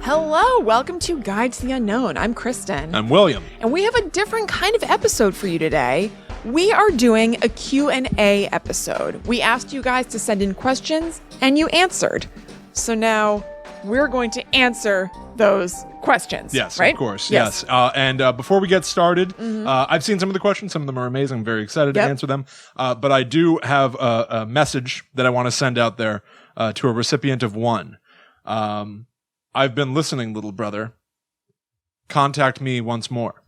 Hello, welcome to Guide to the Unknown. I'm Kristen. I'm William. And we have a different kind of episode for you today. We are doing a Q&A episode. We asked you guys to send in questions, and you answered. So now we're going to answer those questions. Yes, right? Of course. Yes. And before we get started, I've seen some of the questions. Some of them are amazing. I'm very excited to answer them. But I do have a message that I want to send out there to a recipient of one. I've been listening, little brother. Contact me once more.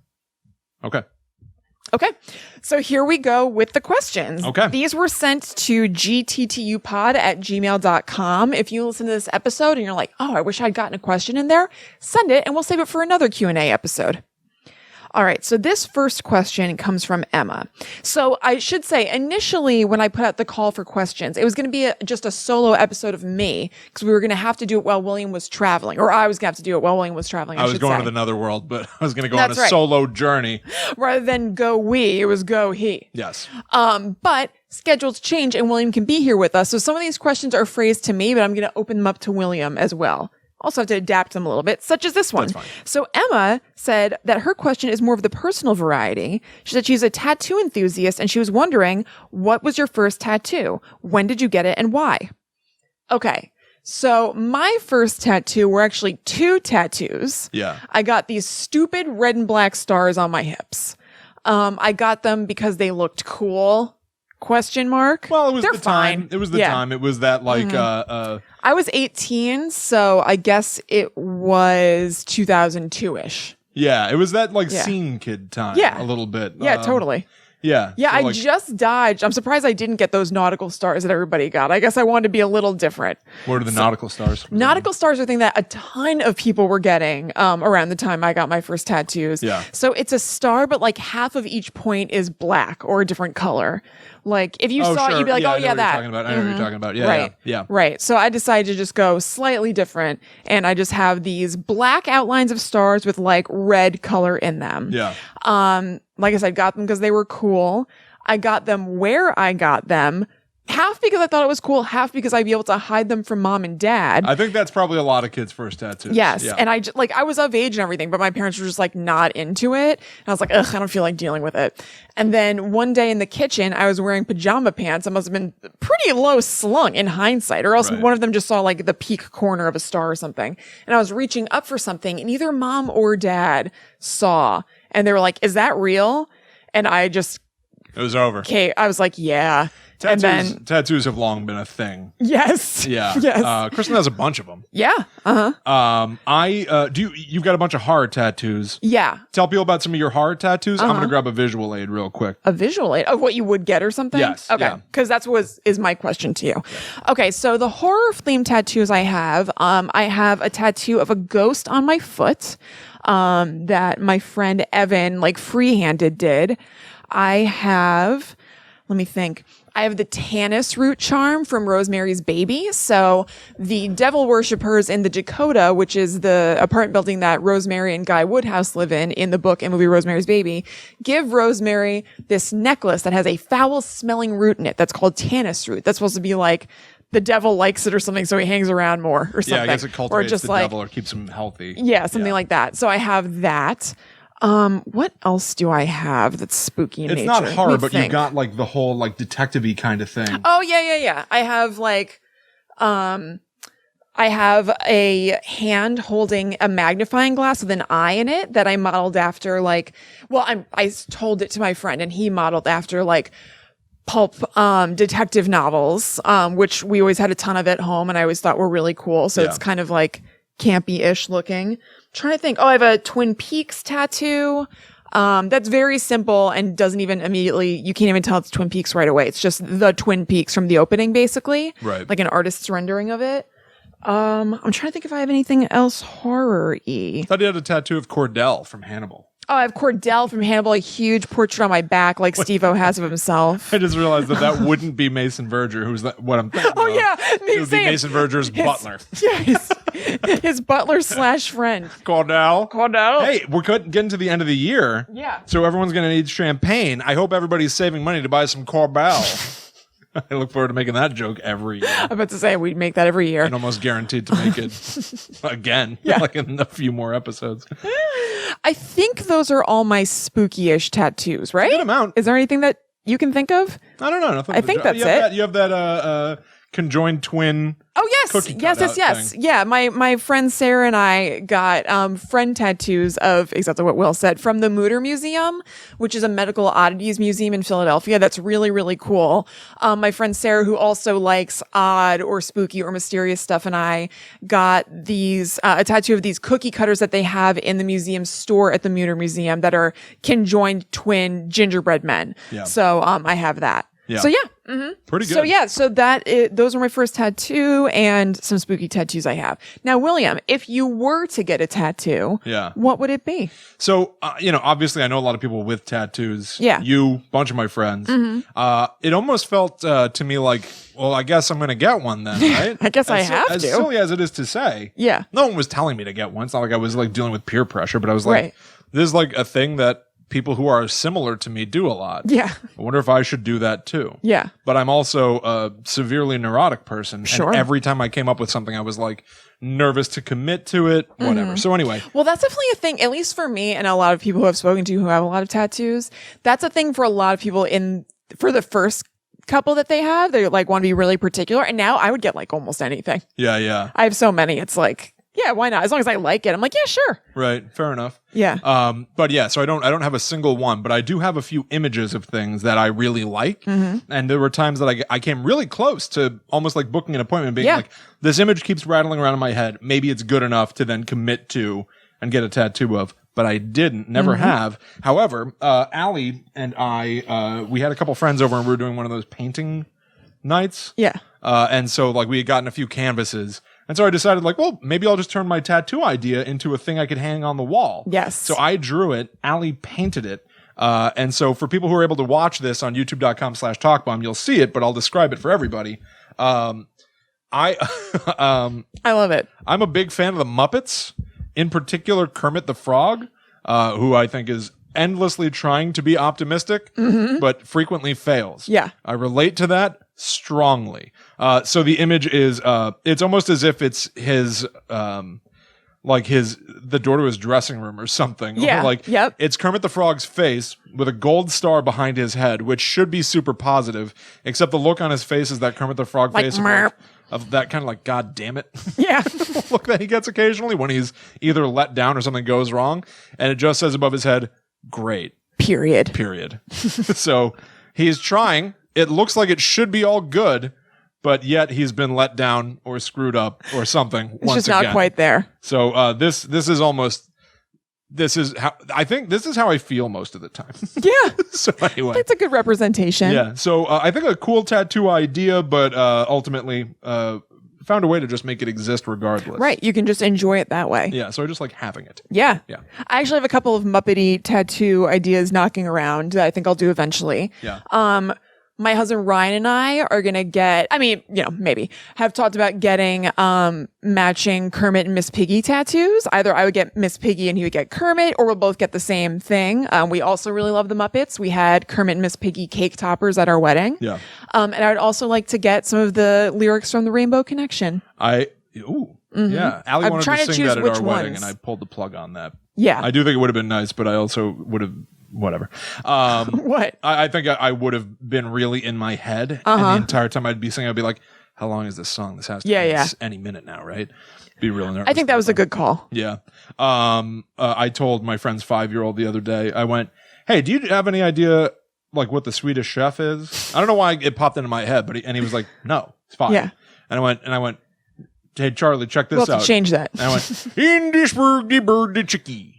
Okay. So here we go with the questions. Okay. These were sent to gttupod@gmail.com. If you listen to this episode and you're like, oh, I wish I'd gotten a question in there, send it and we'll save it for another Q&A episode. All right, so this first question comes from Emma. So I should say, initially, when I put out the call for questions, it was going to be just a solo episode of me, because we were going to have to do it while William was traveling, or I was going to have to do it while William was traveling, I was going to the netherworld, but I was going to go on a solo journey. Rather than go we, it was go he. Yes. But schedules change, and William can be here with us. So some of these questions are phrased to me, but I'm going to open them up to William as well. Also have to adapt them a little bit, such as this one. That's fine. So Emma said that her question is more of the personal variety. She said she's a tattoo enthusiast, and she was wondering, what was your first tattoo? When did you get it, and why? Okay. So my first tattoo were actually two tattoos. Yeah. I got these stupid red and black stars on my hips. I got them because they looked cool. Question mark. Well, it was They're the fine. time. It was the time. It was that like I was 18, so I guess it was 2002-ish. Yeah, it was that like scene kid time. Yeah. A little bit. Yeah, totally. Yeah. Yeah, so, I just dodged. I'm surprised I didn't get those nautical stars that everybody got. I guess I wanted to be a little different. What are the nautical stars? Nautical stars are a thing that a ton of people were getting around the time I got my first tattoos. Yeah. So it's a star, but like half of each point is black or a different color. Like if you saw it, you'd be like, I know that. what you're talking about. I know what you're talking about. Yeah, Right. yeah. Right. So I decided to just go slightly different, and I just have these black outlines of stars with like red color in them. Yeah. Like I said, got them because they were cool. I got them where I got them. Half because I thought it was cool, half because I'd be able to hide them from mom and dad. I think that's probably a lot of kids' first tattoos. Yes. Yeah. And I was of age and everything, but my parents were just like not into it. And I was like, ugh, I don't feel like dealing with it. And then one day in the kitchen, I was wearing pajama pants. I must have been pretty low slung in hindsight, or else one of them just saw like the peak corner of a star or something. And I was reaching up for something, and either mom or dad saw, and they were like, is that real? And I just... It was over. Okay, I was like, yeah. Tattoos have long been a thing. Yes. Yeah. Yes. Kristen has a bunch of them. Yeah. You've got a bunch of hard tattoos. Yeah. Tell people about some of your hard tattoos. I'm going to grab a visual aid real quick. A visual aid of what you would get or something? Yes. Okay. Yeah. Because is my question to you. Okay. So the horror themed tattoos I have a tattoo of a ghost on my foot, that my friend Evan like free-handed did. Let me think. I have the Tanis root charm from Rosemary's Baby. So the devil worshippers in the Dakota, which is the apartment building that Rosemary and Guy Woodhouse live in the book and movie Rosemary's Baby, give Rosemary this necklace that has a foul-smelling root in it that's called Tanis root. That's supposed to be like the devil likes it or something, so he hangs around more or something. Yeah, I guess it cultivates the devil or keeps him healthy. Yeah, something like that. So I have that. What else do I have that's spooky in nature? It's not horror, but you got like the whole like detective-y kind of thing. Oh, yeah. I have like, I have a hand holding a magnifying glass with an eye in it that I modeled after I told it to my friend, and he modeled after like pulp detective novels, which we always had a ton of at home and I always thought were really cool. So it's kind of like campy-ish looking. Trying to think. Oh, I have a Twin Peaks tattoo. That's very simple and doesn't even you can't even tell it's Twin Peaks right away. It's just the Twin Peaks from the opening, basically. Right. Like an artist's rendering of it. I'm trying to think if I have anything else horror-y. I thought you had a tattoo of Cordell from Hannibal. Oh, I have Cordell from Hannibal, a huge portrait on my back like Steve-O has of himself. I just realized that wouldn't be Mason Verger, who's what I'm thinking of. Yeah. It would be Mason Verger's butler. Yeah, his butler / friend. Cordell. Hey, we're getting to the end of the year. Yeah. So everyone's going to need champagne. I hope everybody's saving money to buy some Cordell. I look forward to making that joke every year. I'm about to say we make that every year. And almost guaranteed to make it again, like in a few more episodes. I think those are all my spooky-ish tattoos, right? Good amount. Is there anything that you can think of? I don't know. I think that's it. You have that conjoined twin. Oh yes, yes. Thing. Yeah, my friend Sarah and I got friend tattoos of exactly what Will said from the Mutter Museum, which is a medical oddities museum in Philadelphia. That's really, really cool. My friend Sarah, who also likes odd or spooky or mysterious stuff, and I got these a tattoo of these cookie cutters that they have in the museum store at the Mutter Museum that are conjoined twin gingerbread men. Yeah. So I have that. Yeah. So yeah. Pretty good. So yeah, those are my first tattoo and some spooky tattoos I have. Now, William, if you were to get a tattoo, what would it be? So, obviously I know a lot of people with tattoos. Yeah. You, bunch of my friends. It almost felt to me like, well, I guess I'm going to get one then, right? I guess I have to. As silly as it is to say. Yeah. No one was telling me to get one. It's not like I was like dealing with peer pressure, but I was like, right. This is like a thing that people who are similar to me do a lot. Yeah. I wonder if I should do that too. Yeah. But I'm also a severely neurotic person. Sure. And every time I came up with something, I was like nervous to commit to it, whatever. So anyway. Well, that's definitely a thing, at least for me and a lot of people who I've spoken to who have a lot of tattoos. That's a thing for a lot of people for the first couple that they have. They like want to be really particular. And now I would get like almost anything. Yeah, yeah. I have so many. It's like, yeah, why not? As long as I like it. I'm like, yeah, sure. Right. Fair enough. Yeah. But yeah, so I don't have a single one, but I do have a few images of things that I really like. And there were times that I came really close to almost like booking an appointment, being like, this image keeps rattling around in my head. Maybe it's good enough to then commit to and get a tattoo of. But I didn't, never have. However, Allie and I, we had a couple friends over and we were doing one of those painting nights. Yeah. And so like we had gotten a few canvases. And so I decided like, well, maybe I'll just turn my tattoo idea into a thing I could hang on the wall. Yes. So I drew it. Allie painted it. And so for people who are able to watch this on youtube.com/talkbomb, you'll see it, but I'll describe it for everybody. I love it. I'm a big fan of the Muppets, in particular Kermit the Frog, who I think is endlessly trying to be optimistic, but frequently fails. Yeah. I relate to that strongly. So the image is, it's almost as if it's his, the door to his dressing room or something. Yeah. Or it's Kermit the Frog's face with a gold star behind his head, which should be super positive, except the look on his face is that Kermit the Frog face of that kind of like, God damn it. Yeah. Look that he gets occasionally when he's either let down or something goes wrong. And it just says above his head, great. Period. So he's trying. It looks like it should be all good, but yet he's been let down or screwed up or something. It's just not quite there. So this is how I feel most of the time. Yeah. So anyway, that's a good representation. Yeah. So I think a cool tattoo idea, but ultimately found a way to just make it exist regardless. Right. You can just enjoy it that way. Yeah. So I just like having it. Yeah. Yeah. I actually have a couple of Muppety tattoo ideas knocking around that I think I'll do eventually. Yeah. My husband Ryan and I are going to get, maybe have talked about getting matching Kermit and Miss Piggy tattoos. Either I would get Miss Piggy and he would get Kermit, or we'll both get the same thing. We also really love the Muppets. We had Kermit and Miss Piggy cake toppers at our wedding. Yeah. And I would also like to get some of the lyrics from the Rainbow Connection. Yeah. Allie wanted to sing that at our wedding, and I pulled the plug on that. Yeah. I do think it would have been nice, but I also would have whatever. What? I think I would have been really in my head, and the entire time I'd be singing, I'd be like, "How long is this song? This has to be any minute now, right?" Be real nervous. I think that was a good call. Yeah. I told my friend's 5-year-old the other day. I went, "Hey, do you have any idea like what the Swedish Chef is?" I don't know why it popped into my head, but he was like, "No, it's fine." Yeah. And I went, "Hey, Charlie, check this out." We'll have to change that. And I went, "In this birdie birdie chicky."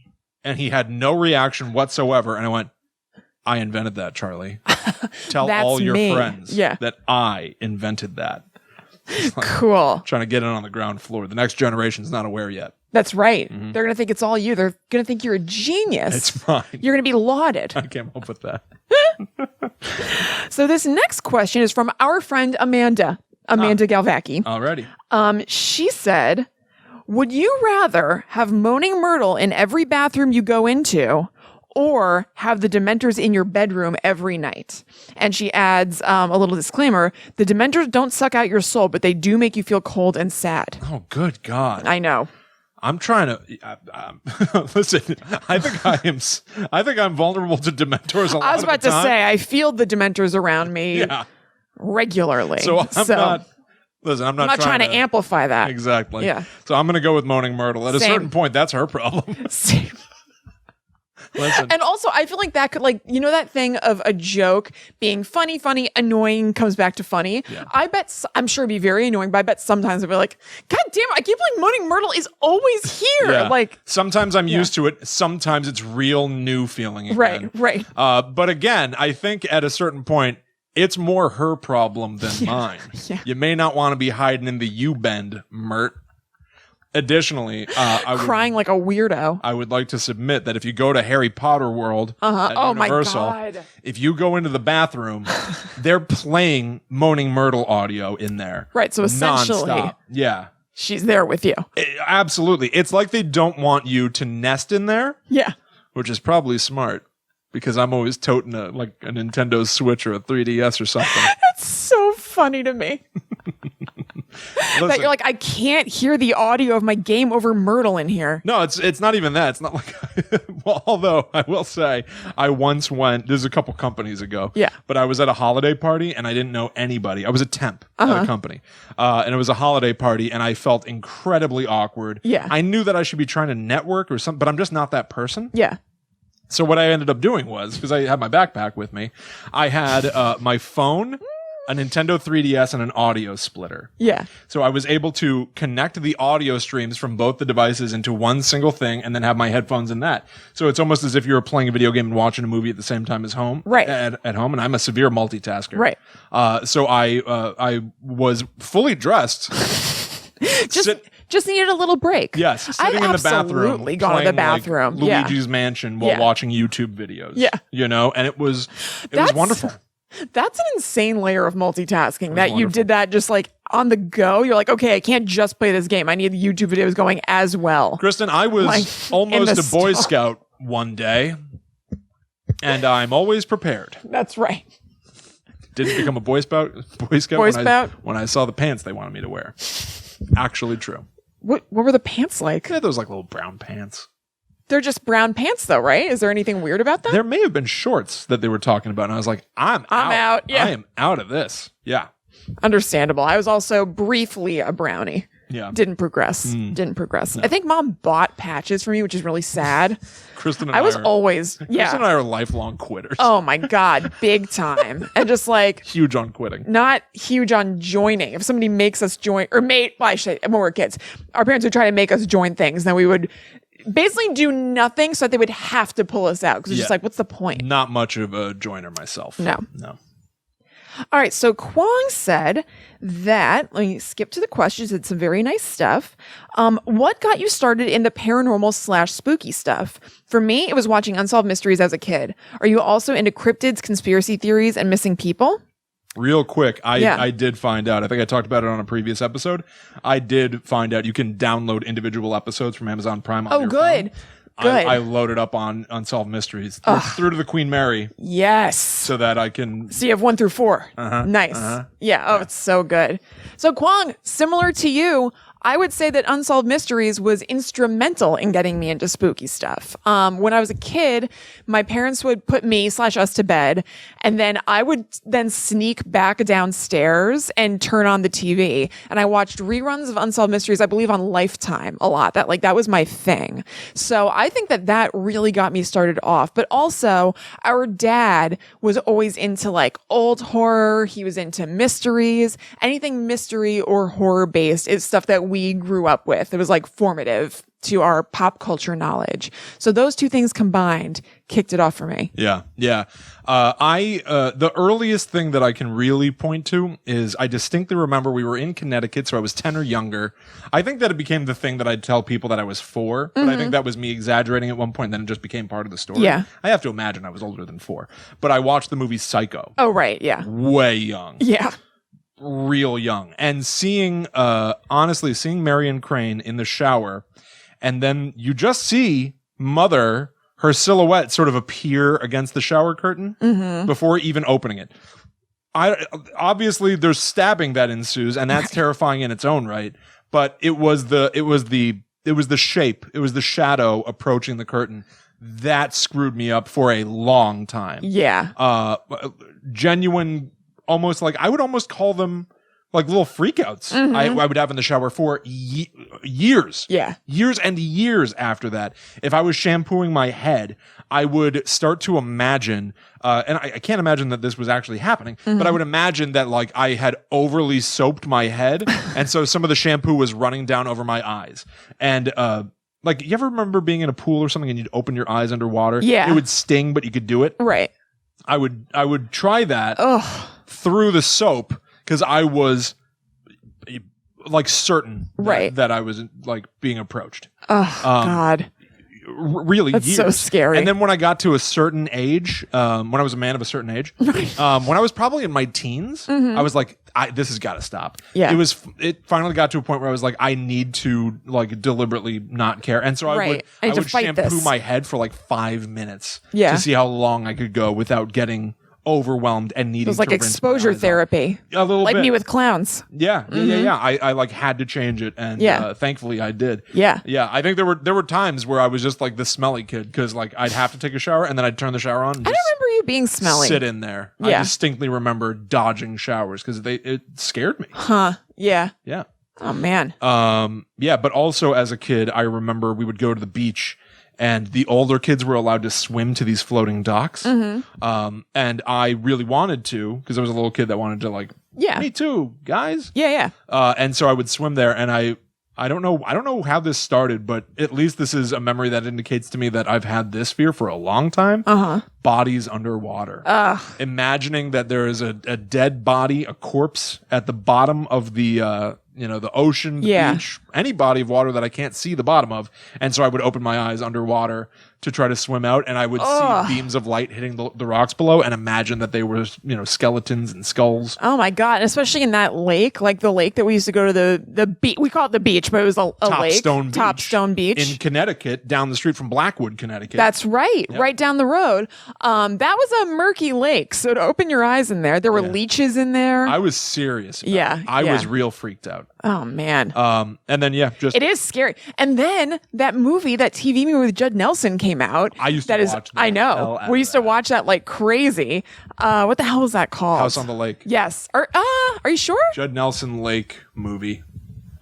And he had no reaction whatsoever. And I went, "I invented that, Charlie. Tell all your friends that I invented that." Like, cool. Trying to get it on the ground floor. The next generation's not aware yet. That's right. They're going to think it's all you. They're going to think you're a genius. It's fine. You're going to be lauded. I came up with that. So this next question is from our friend Amanda Galvacki. Alrighty. She said, would you rather have moaning Myrtle in every bathroom you go into, or have the Dementors in your bedroom every night. And she adds a little disclaimer. The Dementors don't suck out your soul, but they do make you feel cold and sad. Oh, good God. I know. I'm trying to listen. I think I'm vulnerable to Dementors a lot. I was about of the to time. say, I feel the Dementors around me Yeah. regularly. So I'm not trying to amplify that. Exactly. Yeah. So I'm going to go with Moaning Myrtle. At a Same. certain point, that's her problem. Same. Listen. And also, I feel like that could, like, you know, that thing of a joke being funny, annoying, comes back to funny. Yeah. I bet, I'm sure it'd be very annoying, but I bet sometimes I'd be like, God damn it, I keep like Moaning Myrtle is always here. Yeah. Like, sometimes I'm used to it. Sometimes it's real new feeling again. right. But again, I think at a certain point, it's more her problem than mine. Yeah. You may not want to be hiding in the U-bend, Mert. Additionally, Crying like a weirdo. I would like to submit that if you go to Harry Potter World at Oh my Universal, God. if you go into the bathroom, they're playing Moaning Myrtle audio in there. Right, so essentially- nonstop. Yeah. She's there with you. Absolutely. It's like they don't want you to nest in there, Yeah. which is probably smart because I'm always toting a Nintendo Switch or a 3DS or something. That's so funny to me. That Listen, you're like, I can't hear the audio of my game over Myrtle in here. no, it's not even that. It's not like well, although I will say I once went, this is a couple companies ago. Yeah. But I was at a holiday party and I didn't know anybody. I was a temp at a company. And it was a holiday party and I felt incredibly awkward. Yeah. I knew that I should be trying to network or something, but I'm just not that person. Yeah. So what I ended up doing was, because I had my backpack with me, I had my phone, a Nintendo 3DS, and an audio splitter. Yeah. So I was able to connect the audio streams from both the devices into one single thing and then have my headphones in that. So it's almost as if you were playing a video game and watching a movie at the same time as home. Right. At home, and I'm a severe multitasker. Right. So I was fully dressed. Just needed a little break. Yes, sitting in the bathroom. Absolutely gone to the playing, bathroom. Like, Yeah. Luigi's Mansion while Yeah. watching YouTube videos. Yeah. You know, and it was That's- wonderful. That's an insane layer of multitasking that you wonderful. did that just like on the go. You're like, okay, I can't just play this game. I need the YouTube videos going as well. Kristen, I was Like, almost in a the Boy stall. Scout one day, and I'm always prepared. That's right. Didn't become a Boy Scout when I saw the pants they wanted me to wear. Actually true. What were the pants like? They had those like little brown pants. They're just brown pants though, right? Is there anything weird about them? There may have been shorts that they were talking about, and I was like, I'm out. Yeah. I am out of this. Yeah. Understandable. I was also briefly a brownie. Yeah. Didn't progress. I think mom bought patches for me, which is really sad. Kristen and I was are, always, Kristen and I are lifelong quitters. Oh my God, big time. And just like, Huge on quitting. not huge on joining. If somebody makes us join, or well, I should say, when we were kids, our parents would try to make us join things. Then we would basically do nothing so that they would have to pull us out. Because it's just like, what's the point? Not much of a joiner myself. No. No. All right. So Kwong said that, let me skip to the questions. It's some very nice stuff. What got you started in the paranormal / spooky stuff? For me, it was watching Unsolved Mysteries as a kid. Are you also into cryptids, conspiracy theories, and missing people? Real quick, I did find out. I think I talked about it on a previous episode. I did find out you can download individual episodes from Amazon Prime on your good. phone. Good. I loaded up on Unsolved Mysteries through to the Queen Mary Yes. so that I can. So you have 1 through 4. Nice. Yeah. Oh, it's so good. So Kwong, similar to you, I would say that Unsolved Mysteries was instrumental in getting me into spooky stuff. When I was a kid, my parents would put me / us to bed, and then I would then sneak back downstairs and turn on the TV. And I watched reruns of Unsolved Mysteries, I believe on Lifetime a lot. That was my thing. So I think that really got me started off. But also, our dad was always into like old horror. He was into mysteries. Anything mystery or horror based is stuff that we grew up with. It was like formative to our pop culture knowledge. So those two things combined kicked it off for me. Yeah. The earliest thing that I can really point to is I distinctly remember we were in Connecticut, so I was 10 or younger. I think that it became the thing that I'd tell people that I was 4, but I think that was me exaggerating at one point, then it just became part of the story. Yeah. I have to imagine I was older than 4. But I watched the movie Psycho. Oh, right. Yeah. Way young. Yeah. Real young. And seeing Marion Crane in the shower, and then you just see Mother her silhouette sort of appear against the shower curtain before even opening it. Obviously there's stabbing that ensues, and that's terrifying in its own right. But it was the shape, it was the shadow approaching the curtain that screwed me up for a long time. Yeah. Genuine, almost like, I would almost call them like little freakouts I would have in the shower for years. Yeah. Years and years after that. If I was shampooing my head, I would start to imagine, and I can't imagine that this was actually happening, but I would imagine that like I had overly soaped my head, and so some of the shampoo was running down over my eyes. And like, you ever remember being in a pool or something and you'd open your eyes underwater? Yeah. It would sting, but you could do it. Right. I would try that through the soap, because I was like certain that I was like being approached. Oh, God. Really, That's years. so scary. And then when I got to a certain age, when I was a man of a certain age, when I was probably in my teens, I was like, this has got to stop. Yeah. It finally got to a point where I was like, I need to like deliberately not care. And so I would shampoo my head for like 5 minutes to see how long I could go without getting overwhelmed and needing to rinse my eyes off. exposure therapy. A little like bit. me with clowns. Yeah. I like had to change it, and thankfully I did. Yeah. I think there were times where I was just like the smelly kid, because like I'd have to take a shower and then I'd turn the shower on. And I don't remember you being smelly. Sit in there. Yeah. I distinctly remember dodging showers because it scared me. Huh. Yeah. Yeah. Oh man. But also as a kid, I remember we would go to the beach, and the older kids were allowed to swim to these floating docks. And I really wanted to, because I was a little kid that wanted to like, me too, guys. Yeah. And so I would swim there, and I don't know how this started, but at least this is a memory that indicates to me that I've had this fear for a long time. Bodies underwater. Imagining that there is a dead body, a corpse at the bottom of the the ocean, the beach, any body of water that I can't see the bottom of. And so I would open my eyes underwater to try to swim out, and I would see beams of light hitting the rocks below, and imagine that they were, skeletons and skulls. Oh my God. Especially in that lake, like the lake that we used to go to the beach. We call it the beach, but it was a lake. Topstone Beach. In Connecticut, down the street from Blackwood, Connecticut. That's right. Yep. Right down the road. That was a murky lake. So to open your eyes in there were leeches in there. I was serious about it. I was real freaked out. Oh man. And then it is scary. And then that TV movie with Judd Nelson came out. I used to watch that. I know. We used to watch that like crazy. What the hell was that called? House on the Lake. Yes. Are you sure? Judd Nelson Lake movie.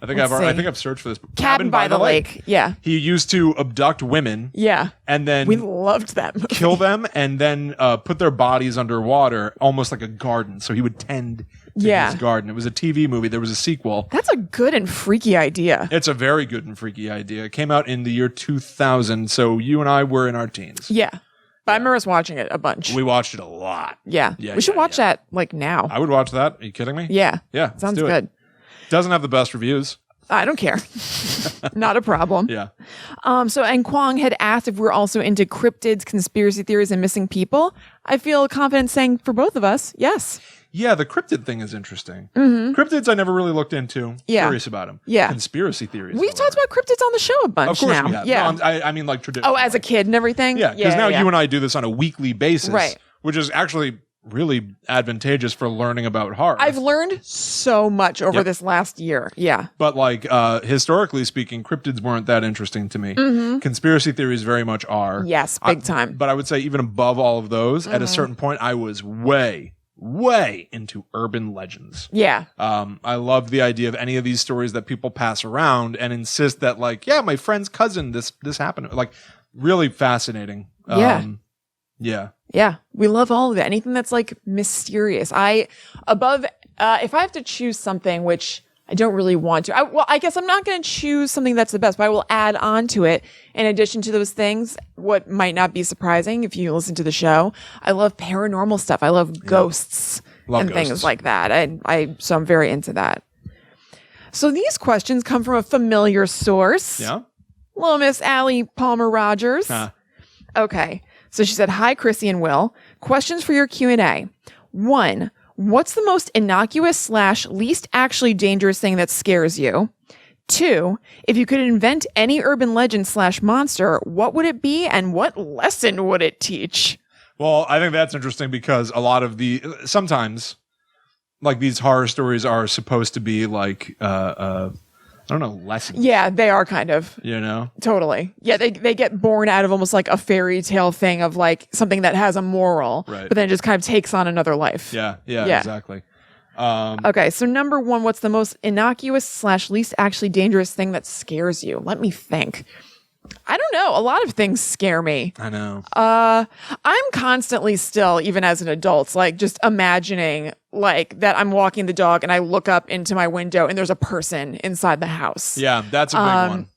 I think I've searched for this. Cabin by the Lake. Yeah. He used to abduct women. Yeah. And then we loved that movie. Kill them and then put their bodies underwater, almost like a garden. So he would tend to his garden. It was a TV movie. There was a sequel. That's a good and freaky idea. It's a very good and freaky idea. It came out in the year 2000. So you and I were in our teens. Yeah. But I remember us watching it a bunch. We watched it a lot. Yeah. We should watch that like now. I would watch that. Are you kidding me? Yeah. Yeah. Sounds good. Doesn't have the best reviews. I don't care. Not a problem. Yeah. And Kwong had asked if we're also into cryptids, conspiracy theories, and missing people. I feel confident saying for both of us, yes. Yeah, the cryptid thing is interesting. Cryptids I never really looked into. Yeah. Curious about them. Yeah. Conspiracy theories. We've talked about cryptids on the show a bunch Of course now. we have. Yeah. No, I mean like traditional. Oh, as a kid and everything? Yeah, because now you and I do this on a weekly basis. Right. Which is actually really advantageous for learning about horror. I've learned so much over this last year. Yeah. But like historically speaking, cryptids weren't that interesting to me. Conspiracy theories very much are. Yes, big time. But I would say even above all of those, at a certain point, I was way into urban legends. Yeah. I love the idea of any of these stories that people pass around and insist that like, yeah, my friend's cousin, this happened. Like really fascinating. Yeah. We love all of it. Anything that's like mysterious. If I have to choose something, which I don't really want to, I guess I'm not going to choose something that's the best, but I will add on to it. In addition to those things, what might not be surprising if you listen to the show, I love paranormal stuff. I love ghosts things like that. So I'm very into that. So these questions come from a familiar source. Yeah. Hello, Miss Allie Palmer Rogers. Okay. So she said, hi, Chrissy and Will. Questions for your Q&A. 1, what's the most innocuous / least actually dangerous thing that scares you? 2, if you could invent any urban legend / monster, what would it be and what lesson would it teach? Well, I think that's interesting because a lot of sometimes like these horror stories are supposed to be like, I don't know, lessons. Yeah, they are kind of. You know? Totally. Yeah, they get born out of almost like a fairy tale thing of like something that has a moral, right, but then it just kind of takes on another life. Yeah, exactly. Okay, so number 1, what's the most innocuous / least actually dangerous thing that scares you? Let me think. I don't know. A lot of things scare me. I know. I'm constantly still, even as an adult, like just imagining like that I'm walking the dog and I look up into my window and there's a person inside the house. Yeah, that's a big one.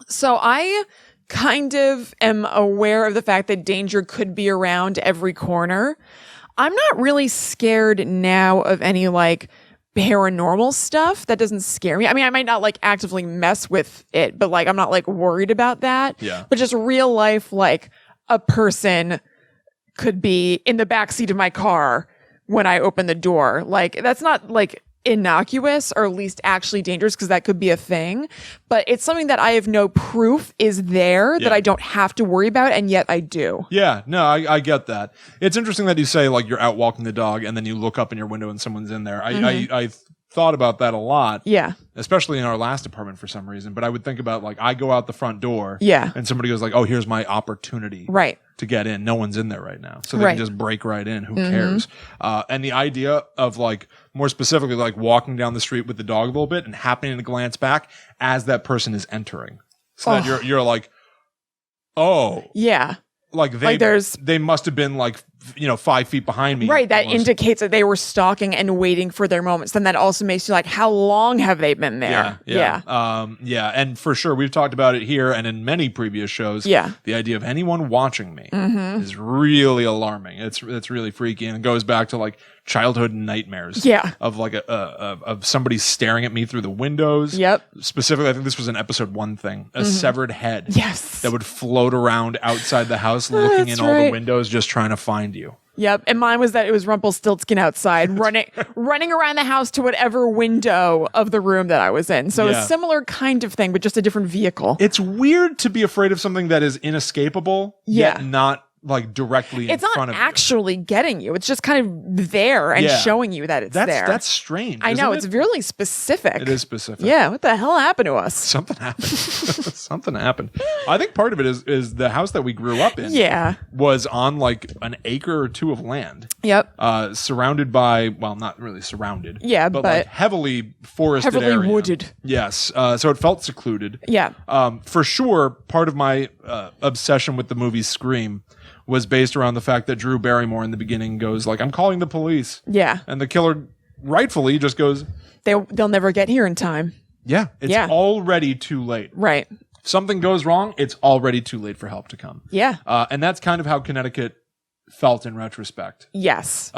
So I kind of am aware of the fact that danger could be around every corner. I'm not really scared now of any like paranormal stuff. That doesn't scare me. I mean, I might not like actively mess with it, but like I'm not like worried about that. Yeah. But just real life, like a person could be in the backseat of my car when I open the door. Like that's not like innocuous or at least actually dangerous because that could be a thing, but it's something that I have no proof is there that I don't have to worry about, and yet I do. Yeah, no, I get that. It's interesting that you say like you're out walking the dog and then you look up in your window and someone's in there. I thought about that a lot. Yeah. Especially in our last apartment for some reason. But I would think about like I go out the front door. Yeah. And somebody goes like, oh, here's my opportunity. Right. To get in. No one's in there right now. So they can just break right in. Who cares? And the idea of like more specifically like walking down the street with the dog a little bit and happening to glance back as that person is entering. So that you're like, oh. Yeah. Like they must have been like, 5 feet behind me. Right. That indicates that they were stalking and waiting for their moments. Then that also makes you like, how long have they been there? Yeah. And for sure, we've talked about it here and in many previous shows. Yeah. The idea of anyone watching me is really alarming. It's really freaky. And it goes back to like childhood nightmares. Yeah. Of like of somebody staring at me through the windows. Yep. Specifically, I think this was an episode 1 thing. A severed head. Yes. That would float around outside the house looking in all the windows just trying to find you. Yep. And mine was that it was Rumpelstiltskin outside running around the house to whatever window of the room that I was in. So a similar kind of thing, but just a different vehicle. It's weird to be afraid of something that is inescapable, yet not like directly in front of you. It's not actually getting you. It's just kind of there and showing you that it's there. That's strange. I know. It's really specific. It is specific. Yeah. What the hell happened to us? Something happened. Something happened. I think part of it is the house that we grew up in. Yeah. Was on like an acre or 2 of land. Yep. Surrounded by, well, not really surrounded. Yeah, but like heavily forested area. Heavily wooded. Yes. So it felt secluded. Yeah. For sure, part of my obsession with the movie Scream was based around the fact that Drew Barrymore in the beginning goes like, I'm calling the police. Yeah. And the killer rightfully just goes, they'll never get here in time. Yeah. It's already too late. Right. If something goes wrong, it's already too late for help to come. Yeah. And that's kind of how Connecticut felt in retrospect. Yes.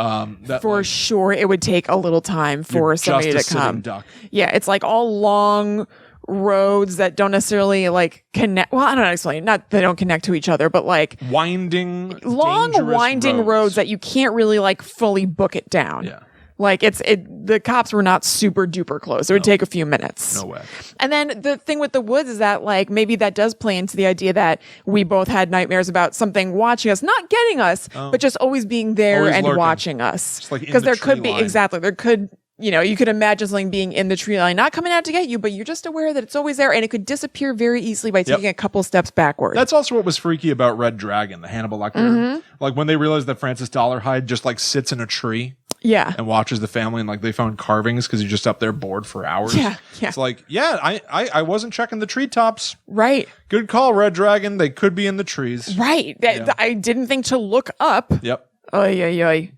For sure, it would take a little time for somebody to come. Duck. Yeah. It's like all long roads that don't necessarily like connect. Well, I don't know, explain. Not they don't connect to each other, but like winding, long winding roads that you can't really like fully book it down. Yeah. Like the cops were not super duper close. It would take a few minutes. No way. And then the thing with the woods is that like maybe that does play into the idea that we both had nightmares about something watching us, not getting us, but just always being there always and lurking. watching us. Just like because there could be line. there could you could imagine something being in the tree line, not coming out to get you, but you're just aware that it's always there and it could disappear very easily by taking a couple steps backward. That's also what was freaky about Red Dragon, the Hannibal Lecter. Like when they realized that Francis Dollarhide just like sits in a tree. Yeah. And watches the family and like they found carvings because he's just up there bored for hours. Yeah. It's like, I wasn't checking the treetops. Right. Good call, Red Dragon. They could be in the trees. Right. I didn't think to look up. Yep. Oy, oy, oy.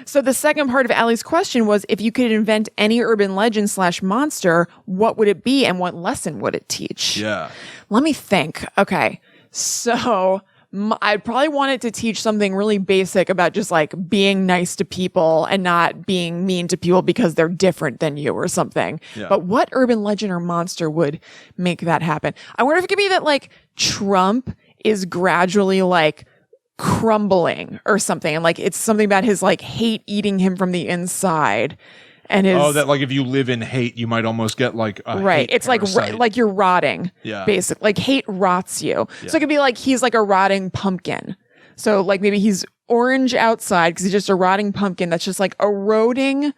So the second part of Allie's question was, if you could invent any urban legend / monster, what would it be and what lesson would it teach? Yeah. Let me think. Okay. So I'd probably want it to teach something really basic about just like being nice to people and not being mean to people because they're different than you or something. Yeah. But what urban legend or monster would make that happen? I wonder if it could be that like Trump is gradually like crumbling or something, and like it's something about his like hate eating him from the inside, And his that like if you live in hate, you might almost get like a right. hate It's parasite. like you're rotting. Yeah. Basically, like hate rots you. Yeah. So it could be like he's like a rotting pumpkin. So like maybe he's orange outside because he's just a rotting pumpkin that's just like eroding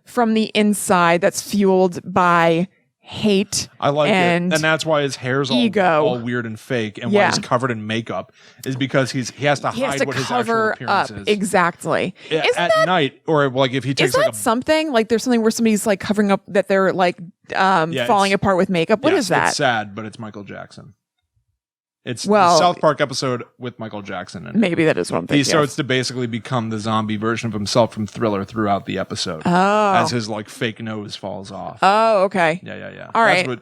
from the inside. That's fueled by hate. I like and it, and that's why his hair's ego. all weird and fake, and Yeah. why he's covered in makeup is because he has to hide what his actual cover appearance up. is. Exactly. Yeah, Isn't at that night, or like if he is takes that like a something like there's something where somebody's like covering up that they're like falling it's- apart with makeup? What yes, is that? It's sad, but it's Michael Jackson. It's Well- the South Park episode with Michael Jackson in it. Maybe that is what I'm thinking. He starts to basically become the zombie version of himself from Thriller throughout the episode. Oh. As his like fake nose falls off. Oh, okay. Yeah. All That's right. what,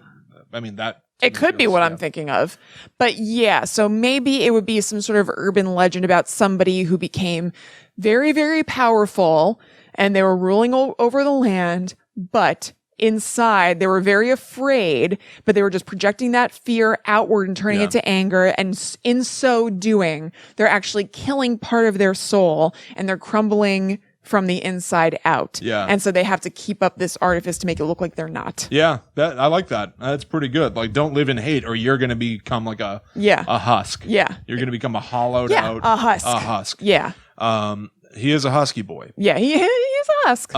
I mean, that. It could be what I'm thinking of. But yeah, so maybe it would be some sort of urban legend about somebody who became very, very powerful and they were ruling over the land, but inside they were very afraid, but they were just projecting that fear outward and turning Yeah. it to anger. And in so doing, they're actually killing part of their soul and they're crumbling from the inside out. Yeah. And so they have to keep up this artifice to make it look like they're not. Yeah, I like that. That's pretty good. Like, don't live in hate, or you're going to become like a husk. Yeah. You're going to become a hollowed Yeah, out a husk. A husk. Yeah. He is a husky boy. Yeah, he is a husk.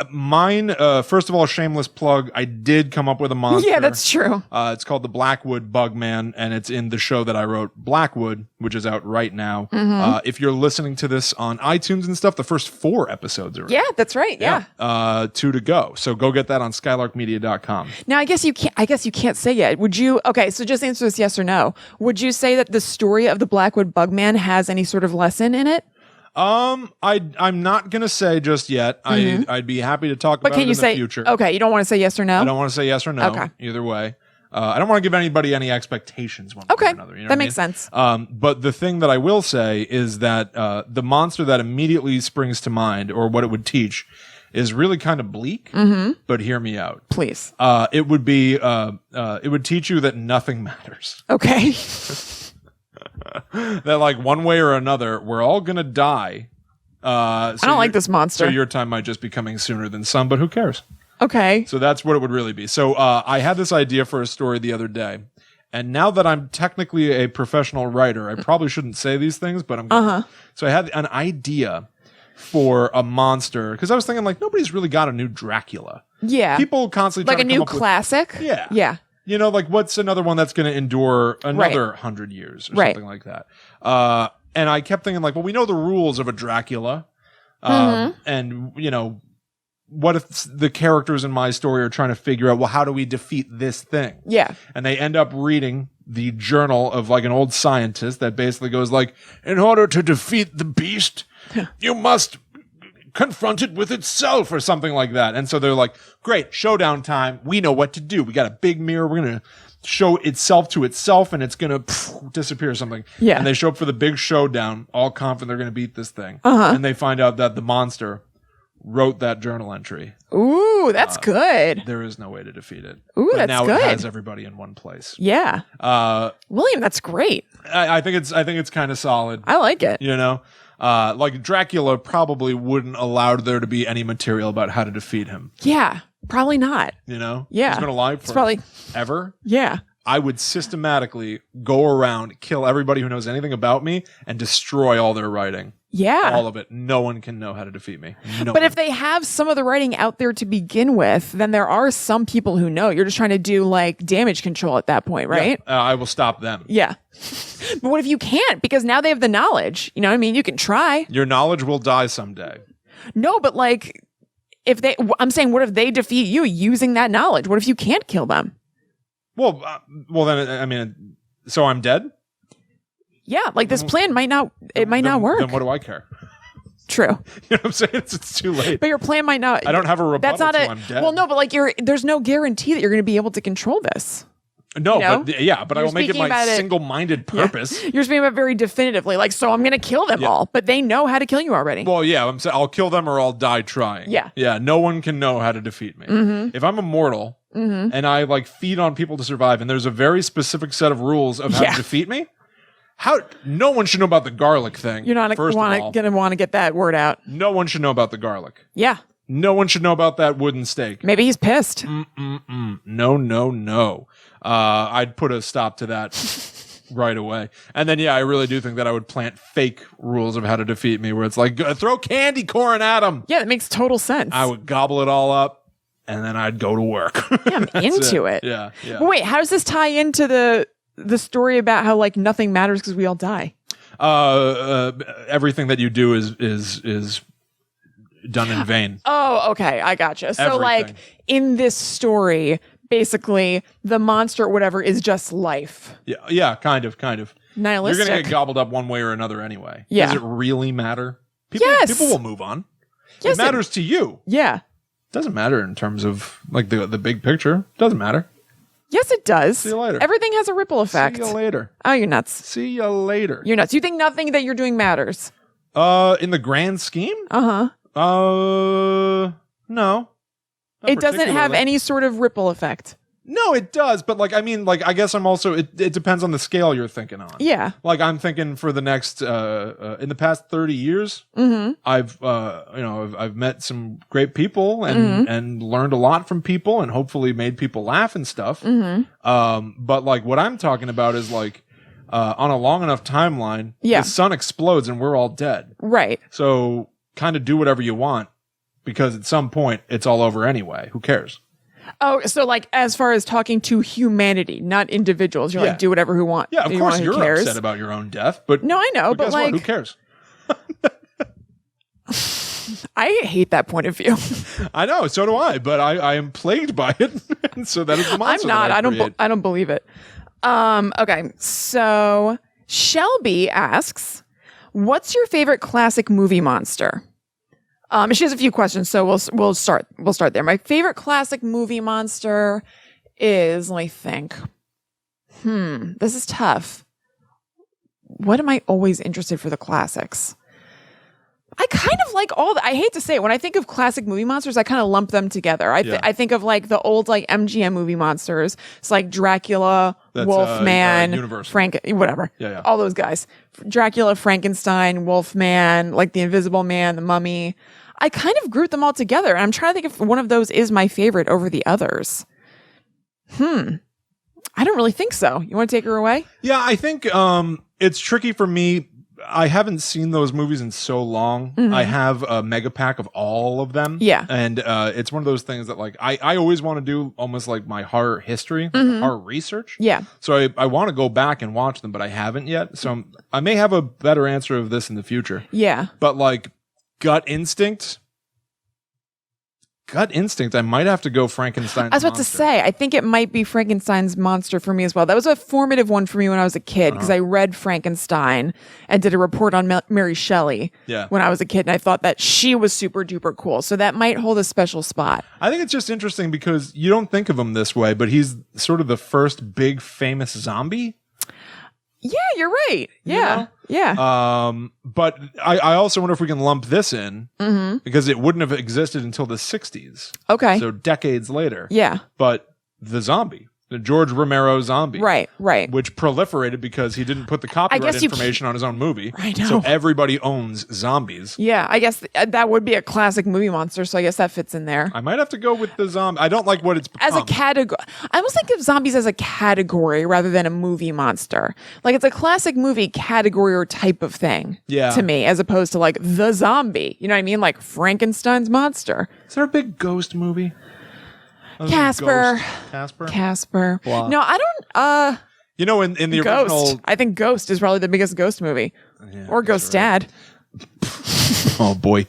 Mine. First of all, shameless plug. I did come up with a monster. Yeah, that's true. It's called the Blackwood Bugman, and it's in the show that I wrote, Blackwood, which is out right now. Mm-hmm. If you're listening to this on iTunes and stuff, the first 4 episodes are out. Yeah, that's right. Yeah. 2 to go. So go get that on skylarkmedia.com. Now, I guess you can't say yet. Would you? Okay, so just answer this yes or no. Would you say that the story of the Blackwood Bugman has any sort of lesson in it? I'm not gonna say just yet. I'd be happy to talk But about can it you in say the future. Okay, you don't want to say yes or no? I don't want to say yes or no. Okay. Either way. I don't want to give anybody any expectations one way Okay, or another. You know that what I makes mean? sense. But the thing that I will say is that the monster that immediately springs to mind, or what it would teach, is really kind of bleak. Mm-hmm. But hear me out. Please. It would be it would teach you that nothing matters. Okay. That like one way or another, we're all gonna die. I don't like this monster. So your time might just be coming sooner than some, but who cares? Okay. So that's what it would really be. So I had this idea for a story the other day, and now that I'm technically a professional writer, I probably shouldn't say these things, but I'm gonna. So I had an idea for a monster because I was thinking like nobody's really got a new Dracula. Yeah. People constantly like try a to come new up with- classic. Yeah. Yeah. You know, like what's another one that's going to endure another 100 years or something like that. And I kept thinking like, well, we know the rules of a Dracula. And, you know, what if the characters in my story are trying to figure out, well, how do we defeat this thing? Yeah. And they end up reading the journal of like an old scientist that basically goes like, in order to defeat the beast, you must confront it with itself or something like that. And so they're like, great, showdown time. We know what to do. We got a big mirror. We're going to show itself to itself and it's going to disappear or something. Yeah. And they show up for the big showdown, all confident they're going to beat this thing. And they find out that the monster wrote that journal entry. Ooh, that's good. There is no way to defeat it. Ooh, but that's now good. it has everybody in one place. Yeah. William, that's great. I think it's kind of solid. I like it. You know, like Dracula probably wouldn't allow there to be any material about how to defeat him. Yeah. Probably not. You know, Yeah. he's been alive It's probably ever. Yeah. I would systematically go around, kill everybody who knows anything about me, and destroy all their writing. Yeah. All of it. No one can know how to defeat me. No But one. if they have some of the writing out there to begin with, then there are some people who know. You're just trying to do like damage control at that point, right? Yeah, I will stop them. Yeah. But what if you can't? Because now they have the knowledge. You know what I mean? You can try. Your knowledge will die someday. No, but like I'm saying, what if they defeat you using that knowledge? What if you can't kill them? Well, then I mean, so I'm dead. Yeah, like this plan might not work. Then what do I care? True. You know what I'm saying? It's too late. But your plan might not. I don't have a rebuttal. That's not till I'm dead. Well, no, but like there's no guarantee that you're going to be able to control this. No, you know? but I You're will make it speaking about my it- single-minded purpose. You're speaking about very definitively, like, so I'm going to kill them all, but they know how to kill you already. Well, yeah, I'm saying I'll kill them or I'll die trying. Yeah. Yeah, no one can know how to defeat me. If I'm immortal and I like feed on people to survive and there's a very specific set of rules of how Yeah. to defeat me, no one should know about the garlic thing. You're not first of all. going to want to get that word out. No one should know about the garlic. Yeah. No one should know about that wooden stake. Maybe he's pissed. No. I'd put a stop to that right away. And then, I really do think that I would plant fake rules of how to defeat me, where it's like, throw candy corn at him. Yeah, that makes total sense. I would gobble it all up, and then I'd go to work. Yeah, I'm into it. Yeah. But wait, how does this tie into the story about how like nothing matters because we all die? Everything that you do is done in vain. Oh, okay. I gotcha. So Everything. like in this story, basically the monster or whatever is just life. Yeah, kind of. Nihilistic. You're going to get gobbled up one way or another anyway. Yeah. Does it really matter? Yes. People will move on. Yes, it matters to you. Yeah. Doesn't matter in terms of like the big picture. Doesn't matter. Yes, it does. See you later. Everything has a ripple effect. See you later. Oh, you're nuts. See you later. You're nuts. You think nothing that you're doing matters? In the grand scheme? Uh-huh. No. Not It doesn't have particularly. any sort of ripple effect. No, it does, but like I guess I'm also it depends on the scale you're thinking on. Yeah. Like I'm thinking for the next in the past 30 years, I've met some great people and learned a lot from people and hopefully made people laugh and stuff. But like what I'm talking about is like on a long enough timeline, the sun explodes and we're all dead. Right. So kind of do whatever you want because at some point it's all over anyway. Who cares? Oh, so like as far as talking to humanity, not individuals, you're like do whatever who want. Yeah, of course who you're cares. upset about your own death, but no, I know, but guess like what? Who cares? I hate that point of view. I know, so do I, but I am plagued by it. And so that is the monster. I'm not. that I don't believe it. Okay, so Shelby asks, "What's your favorite classic movie monster?" She has a few questions, so we'll start there. My favorite classic movie monster is, let me think. This is tough. What am I always interested for the classics? I kind of like I hate to say it. When I think of classic movie monsters, I kind of lump them together. I think of like the old like MGM movie monsters. It's like Dracula, Wolfman, whatever. Yeah. All those guys. Dracula, Frankenstein, Wolfman, like the Invisible Man, the Mummy. I kind of group them all together. And I'm trying to think if one of those is my favorite over the others. I don't really think so. You want to take her away? Yeah, I think it's tricky for me. I haven't seen those movies in so long. I have a mega pack of all of them. Yeah. And it's one of those things that like I always want to do almost like my horror history, like horror research. Yeah. So I want to go back and watch them, but I haven't yet. So I may have a better answer of this in the future. Yeah. But like gut instinct, I might have to go Frankenstein's I was about to say, I think it might be Frankenstein's monster for me as well. That was a formative one for me when I was a kid because I read Frankenstein and did a report on Mary Shelley when I was a kid. And I thought that she was super duper cool. So that might hold a special spot. I think it's just interesting because you don't think of him this way, but he's sort of the first big famous zombie. Yeah, you're right. Yeah. Yeah. But I also wonder if we can lump this in because it wouldn't have existed until the 60s. Okay. So decades later. Yeah. But the zombie, the George Romero zombie. Right. Which proliferated because he didn't put the copyright information on his own movie. I know. So everybody owns zombies. Yeah, I guess that would be a classic movie monster, so I guess that fits in there. I might have to go with the zombie. I don't like what it's become. As a category, I almost think of zombies as a category rather than a movie monster. Like it's a classic movie category or type of thing to me, as opposed to like the zombie. You know what I mean? Like Frankenstein's monster. Is there a big ghost movie? Casper. Wow. No, I don't. You know, in the Ghost. original, I think Ghost is probably the biggest ghost movie, or Ghost Dad. Oh boy!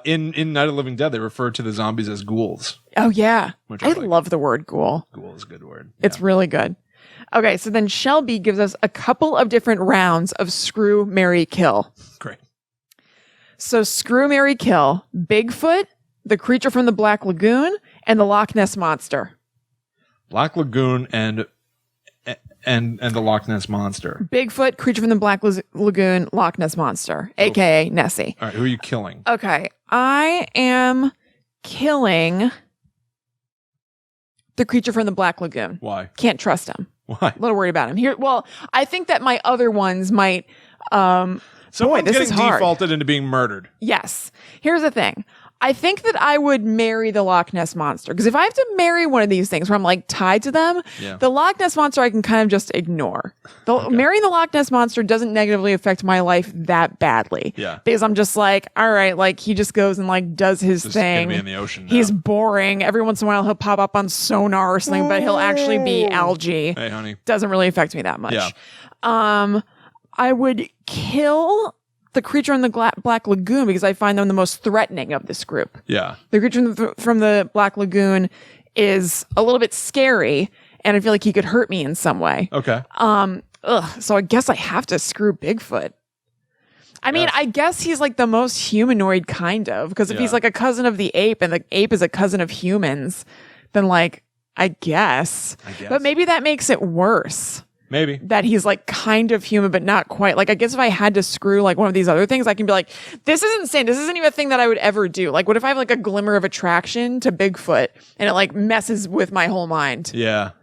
In Night of the Living Dead, they refer to the zombies as ghouls. Oh yeah, I like. love the word ghoul. Ghoul is a good word. It's really good. Okay, so then Shelby gives us a couple of different rounds of screw, marry, kill. Great. So screw, marry, kill: Bigfoot, the creature from the Black Lagoon, and the Loch Ness Monster. Black Lagoon and the Loch Ness Monster. Bigfoot, creature from the Black Lagoon, Loch Ness Monster, aka Nessie. All right, who are you killing? Okay, I am killing the creature from the Black Lagoon. Why? Can't trust him. Why? A little worried about him. Here, well, I think that my other ones might. Someone's this getting is hard. defaulted into being murdered. Yes. Here's the thing. I think that I would marry the Loch Ness Monster. Because if I have to marry one of these things where I'm like tied to them, the Loch Ness Monster I can kind of just ignore. Marrying the Loch Ness Monster doesn't negatively affect my life that badly. Yeah. Because I'm just like, all right, like he just goes and like does his thing. Gonna be in the ocean now. He's boring. Every once in a while he'll pop up on sonar or something, but he'll actually be algae. Hey, honey. Doesn't really affect me that much. Yeah. I would kill the creature in the Black Lagoon because I find them the most threatening of this group. Yeah. The creature from the Black Lagoon is a little bit scary, and I feel like he could hurt me in some way. Okay. So I guess I have to screw Bigfoot. I mean, I guess he's like the most humanoid kind of, because if he's like a cousin of the ape and the ape is a cousin of humans, then like, I guess. But maybe that makes it worse. Maybe. That he's like kind of human, but not quite. Like, I guess if I had to screw like one of these other things, I can be like, this is insane. This isn't even a thing that I would ever do. Like, what if I have like a glimmer of attraction to Bigfoot and it like messes with my whole mind? Yeah.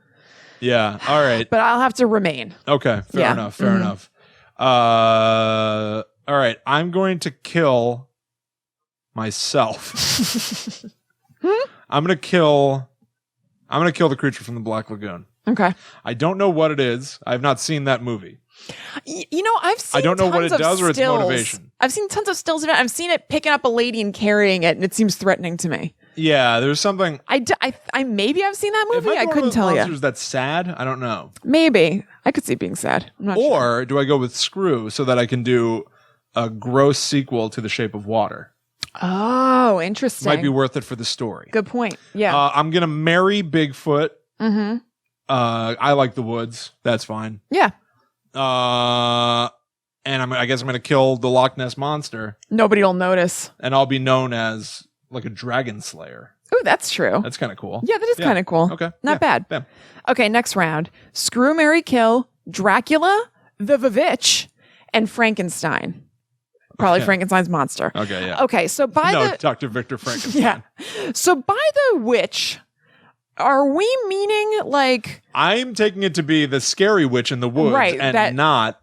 Yeah. All right. But I'll have to remain. Okay. Fair enough. Fair enough. All right. I'm going to kill myself. I'm going to kill the creature from the Black Lagoon. Okay. I don't know what it is. I've not seen that movie. You know, I've seen I don't know what it tons of does or its stills. motivation. I've seen tons of stills of it. I've seen it picking up a lady and carrying it, and it seems threatening to me. Yeah, there's something. I maybe I've seen that movie. I couldn't tell you. That's sad. I don't know. Maybe I could see it being sad. I'm not sure. Or do I go with Screw so that I can do a gross sequel to The Shape of Water? Oh, interesting. Might be worth it for the story. Good point. Yeah. I'm gonna marry Bigfoot. Mm-hmm. I like the woods. That's fine. Yeah. And I guess I'm gonna kill the Loch Ness Monster. Nobody will notice. And I'll be known as like a dragon slayer. Ooh, that's true. That's kind of cool. Yeah, that is kind of cool. Okay. Not bad. Yeah. Okay, next round. Screw, marry, kill Dracula, the Vivitch, and Frankenstein. Probably Frankenstein's monster. Okay, yeah. Okay, so by the... Dr. Victor Frankenstein. Yeah. So by the witch, are we meaning like... I'm taking it to be the scary witch in the woods, right, and not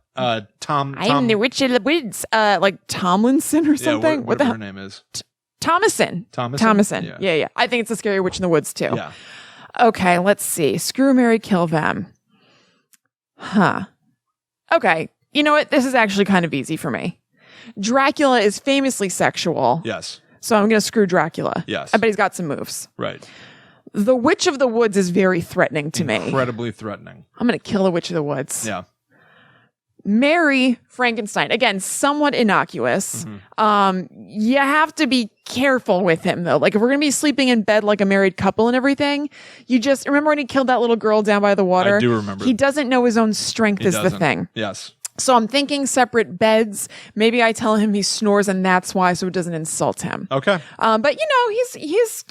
Tom... I'm the witch in the woods. Like Tomlinson or something? Yeah, whatever her name is. Thomason. Thomason? Yeah. I think it's the scary witch in the woods too. Yeah. Okay, let's see. Screw, marry, kill them. Huh. Okay. You know what? This is actually kind of easy for me. Dracula is famously sexual. Yes. So I'm going to screw Dracula. Yes. I bet he's got some moves. Right. The Witch of the Woods is very threatening to me. Incredibly threatening. I'm going to kill the Witch of the Woods. Yeah. Marry Frankenstein. Again, somewhat innocuous. You have to be careful with him, though. Like, if we're going to be sleeping in bed like a married couple and everything, you just remember when he killed that little girl down by the water? I do remember. He doesn't know his own strength is the thing. Yes. So I'm thinking separate beds. Maybe I tell him he snores and that's why, so it doesn't insult him. Okay. But you know,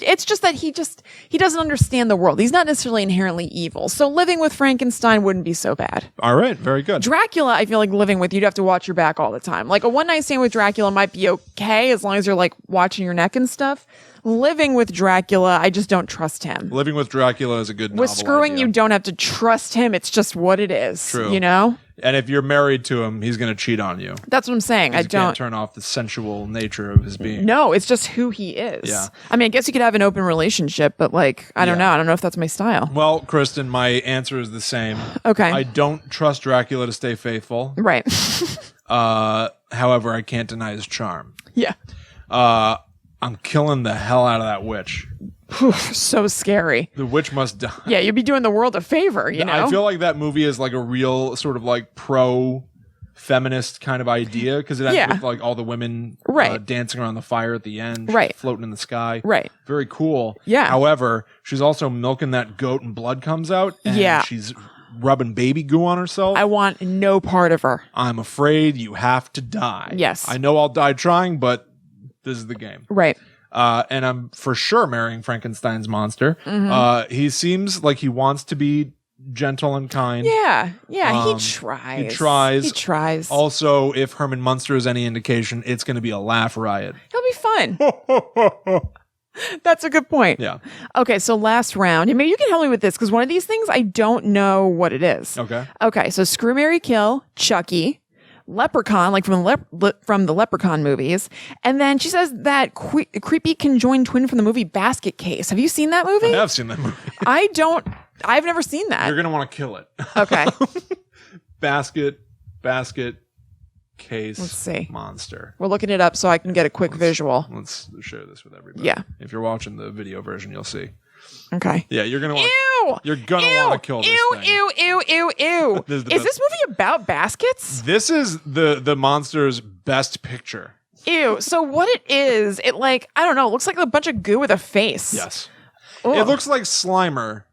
it's just that he doesn't understand the world. He's not necessarily inherently evil. So living with Frankenstein wouldn't be so bad. All right. Very good. Dracula, I feel like living with, you'd have to watch your back all the time. Like a one night stand with Dracula might be okay as long as you're like watching your neck and stuff. Living with Dracula, I just don't trust him. Living with Dracula is a good novel With screwing, idea. you don't have to trust him. It's just what it is. True. You know? And if you're married to him, he's going to cheat on you. That's what I'm saying. I You don't can't turn off the sensual nature of his being. No, it's just who he is. Yeah. I mean, I guess you could have an open relationship, but like, I don't know. I don't know if that's my style. Well, Kristen, my answer is the same. Okay. I don't trust Dracula to stay faithful. Right. However, I can't deny his charm. Yeah. I'm killing the hell out of that witch. So scary. The witch must die. Yeah, you'd be doing the world a favor, you know? I feel like that movie is like a real sort of like pro-feminist kind of idea because it ends with like all the women dancing around the fire at the end, floating in the sky. Right. Very cool. Yeah. However, she's also milking that goat and blood comes out. And she's rubbing baby goo on herself. I want no part of her. I'm afraid you have to die. Yes. I know I'll die trying, but this is the game. Right. And I'm for sure marrying Frankenstein's monster. He seems like he wants to be gentle and kind. Yeah. Yeah, he tries. He tries. Also, if Herman Munster is any indication, it's going to be a laugh riot. He'll be fun. That's a good point. Yeah. Okay, so last round. And maybe you can help me with this because one of these things, I don't know what it is. Okay. Okay, so screw, marry, kill, Chucky, leprechaun, like from the Leprechaun movies. And then she says that creepy conjoined twin from the movie Basket Case. Have you seen that movie? I have seen that movie. I've never seen that. You're going to want to kill it. Okay. Basket Case. Let's see. Monster. We're looking it up so I can get a quick visual. Let's share this with everybody. Yeah. If you're watching the video version, you'll see. Okay. Yeah, you're gonna want. Ew! You're gonna want to kill this thing. Ew! This Is this movie about baskets? This is the monster's best picture. Ew. So what it is, it like, I don't know, it looks like a bunch of goo with a face. Yes. Ugh. It looks like Slimer.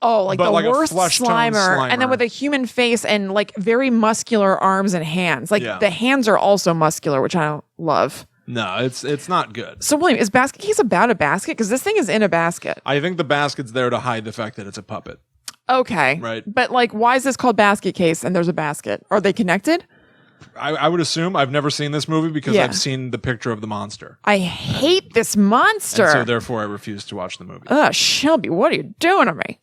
Oh, like but the like worst a flesh-toned Slimer. and then with a human face and like very muscular arms and hands. Like the hands are also muscular, which I don't love. No, it's not good. So William, is Basket Case about a basket? Because this thing is in a basket. I think the basket's there to hide the fact that it's a puppet. Okay. Right. But like, why is this called Basket Case and there's a basket? Are they connected? I would assume. I've never seen this movie because I've seen the picture of the monster. I hate this monster. And so therefore I refuse to watch the movie. Ugh, Shelby, what are you doing to me?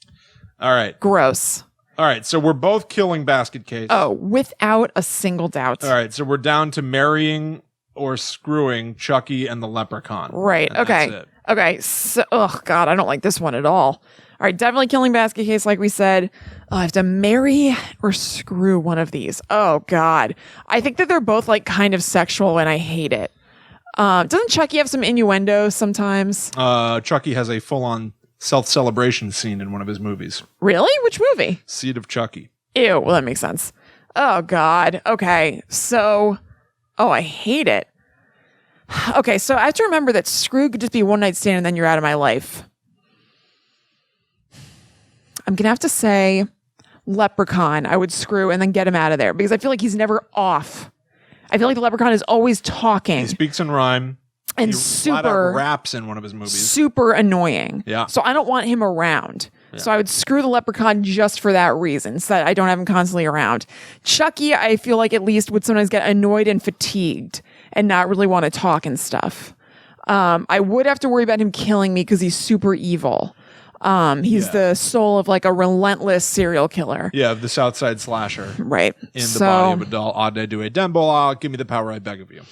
All right. Gross. All right, so we're both killing Basket Case. Oh, without a single doubt. All right, so we're down to marrying or screwing Chucky and the Leprechaun. Right. And Okay. that's it. Okay. So, oh God, I don't like this one at all. All right, definitely killing Basket Case, like we said. Oh, I have to marry or screw one of these. Oh God, I think that they're both like kind of sexual, and I hate it. Doesn't Chucky have some innuendo sometimes? Chucky has a full-on self-celebration scene in one of his movies. Really? Which movie? Seed of Chucky. Ew. Well, that makes sense. Oh God. Okay. So. Oh, I hate it. Okay, so I have to remember that screw could just be one night stand and then you're out of my life. I'm going to have to say Leprechaun. I would screw and then get him out of there because I feel like he's never off. I feel like the Leprechaun is always talking. He speaks in rhyme. And he flat out super raps in one of his movies. Super annoying. Yeah. So I don't want him around. Yeah. So I would screw the Leprechaun just for that reason, so that I don't have him constantly around. Chucky, I feel like at least would sometimes get annoyed and fatigued and not really want to talk and stuff. I would have to worry about him killing me because he's super evil. He's the soul of like a relentless serial killer. Yeah, the Southside slasher. Right. In the body of a doll. Odd day do a dembo. Give me the power, I beg of you.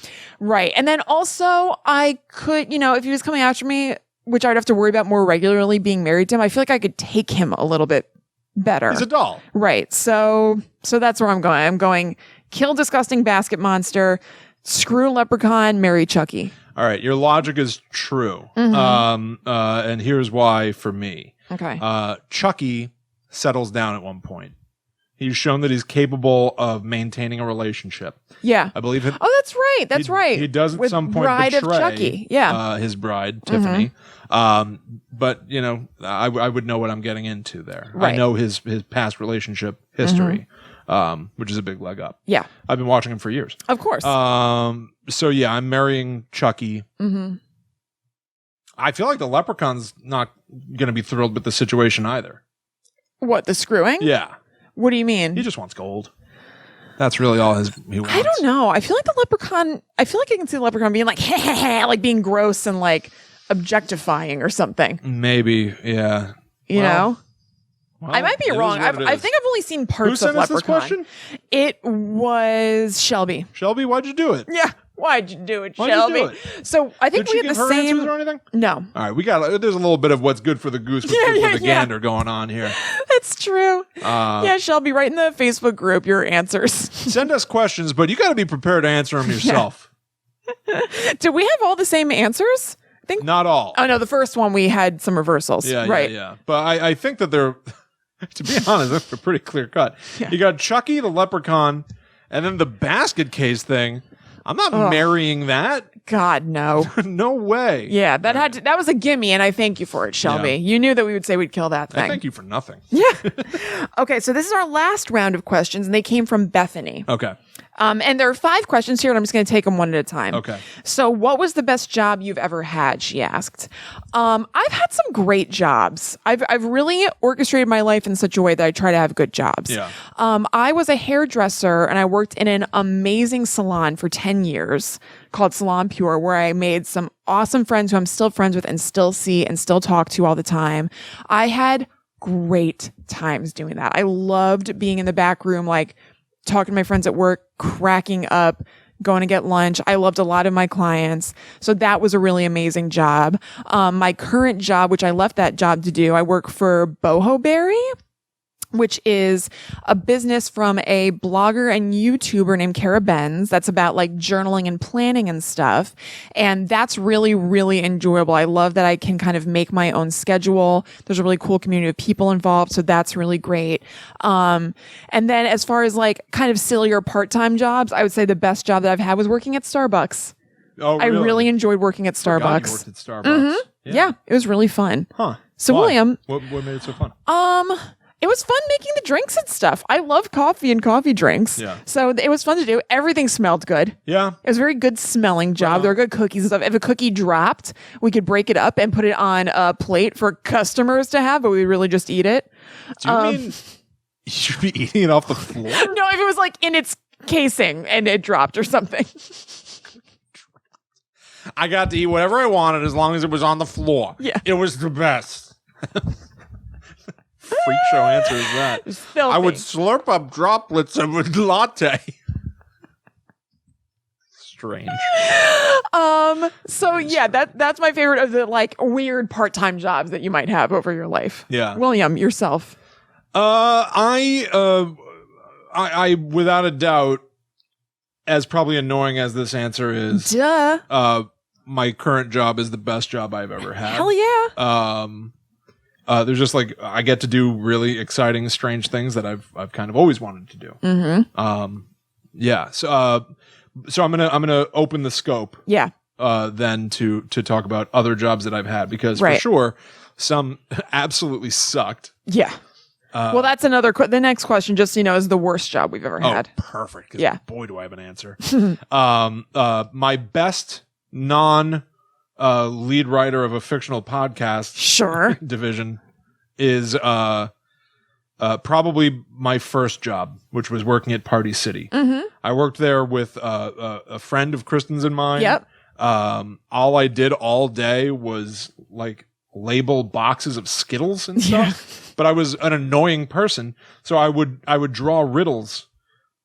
Right. And then also I could, if he was coming after me, which I'd have to worry about more regularly being married to him, I feel like I could take him a little bit better. He's a doll. Right. So that's where I'm going. I'm going kill disgusting basket monster, screw Leprechaun, marry Chucky. All right. Your logic is true. Mm-hmm. And here's why for me. Okay. Chucky settles down at one point. He's shown that he's capable of maintaining a relationship. Yeah. I believe it. Oh, that's right. That's right. He does at with some point bride betray of Chucky. Yeah. His bride, Tiffany. But, I would know what I'm getting into there. Right. I know his past relationship history, which is a big leg up. Yeah. I've been watching him for years. Of course. So, yeah, I'm marrying Chucky. Mm-hmm. I feel like the Leprechaun's not going to be thrilled with the situation either. What, the screwing? Yeah. What do you mean? He just wants gold. That's really all he wants. I don't know. I feel like I can see the Leprechaun being like, like being gross and like objectifying or something. Maybe, yeah. You know? Well, I might be wrong. I think I've only seen parts of Leprechaun. Who sent us this question? It was Shelby. Shelby, why'd you do it? Yeah. Why'd you do it, Why'd Shelby? You do it? So I think Did we she have give the her same. answers or anything? No. All right, there's a little bit of what's good for the goose, what's good for the gander going on here. That's true. Yeah, Shelby, write in the Facebook group your answers. Send us questions, but you got to be prepared to answer them yourself. Did we have all the same answers? I think not all. Oh no, the first one we had some reversals. Yeah, right. Yeah. But I think that they're, to be honest, they're pretty clear cut. Yeah. You got Chucky, the Leprechaun, and then the basket case thing. I'm not marrying that. God, no. No way. Yeah, that was a gimme, and I thank you for it, Shelby. Yeah. You knew that we would say we'd kill that thing. I thank you for nothing. Yeah. Okay, so this is our last round of questions, and they came from Bethany. Okay. And there are 5 questions here, and I'm just going to take them one at a time. Okay. So, what was the best job you've ever had? She asked. I've had some great jobs. I've really orchestrated my life in such a way that I try to have good jobs. Yeah. I was a hairdresser, and I worked in an amazing salon for 10 years called Salon Pure, where I made some awesome friends who I'm still friends with and still see and still talk to all the time. I had great times doing that. I loved being in the back room, like talking to my friends at work, cracking up, going to get lunch. I loved a lot of my clients. So that was a really amazing job. My current job, which I left that job to do, I work for Boho Berry, which is a business from a blogger and YouTuber named Kara Benz that's about like journaling and planning and stuff. And that's really, really enjoyable. I love that I can kind of make my own schedule. There's a really cool community of people involved. So that's really great. And then as far as like kind of sillier part-time jobs, I would say the best job that I've had was working at Starbucks. Oh, really? I really enjoyed working at Starbucks. You worked at Starbucks. Yeah, it was really fun. Huh. So Why? William, what made it so fun? it was fun making the drinks and stuff. I love coffee and coffee drinks. Yeah. So it was fun to do. Everything smelled good. Yeah. It was a very good smelling job. There were good cookies and stuff. If a cookie dropped, we could break it up and put it on a plate for customers to have, but we would really just eat it. Do you mean you should be eating it off the floor? No, if it was like in its casing and it dropped or something. I got to eat whatever I wanted as long as it was on the floor. Yeah. It was the best. Freak show answer is that. Filthy. I would slurp up droplets of a latte. Strange. So yeah, that's my favorite of the like weird part-time jobs that you might have over your life. Yeah. William, yourself. I without a doubt, as probably annoying as this answer is, my current job is the best job I've ever had. Hell yeah. There's just like I get to do really exciting, strange things that I've kind of always wanted to do. Mm-hmm. Yeah. So I'm gonna open the scope. Yeah. Then to talk about other jobs that I've had because for sure some absolutely sucked. Yeah. Well, that's another. The next question, just so you know, is the worst job we've ever had. Perfect. 'Cause Yeah. Boy, do I have an answer. My best non lead writer of a fictional podcast division is probably my first job, which was working at Party City. Mm-hmm. I worked there with a friend of Kristen's and mine. Yep. All I did all day was like label boxes of Skittles and stuff, but I was an annoying person. So I would draw riddles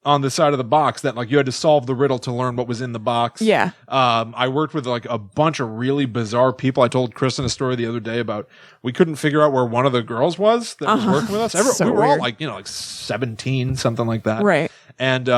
on the side of the box that like you had to solve the riddle to learn what was in the box. Yeah. I worked with like a bunch of really bizarre people. I told Kristen a story the other day about we couldn't figure out where one of the girls was that was working with us. We were all like, like 17, something like that. Right. And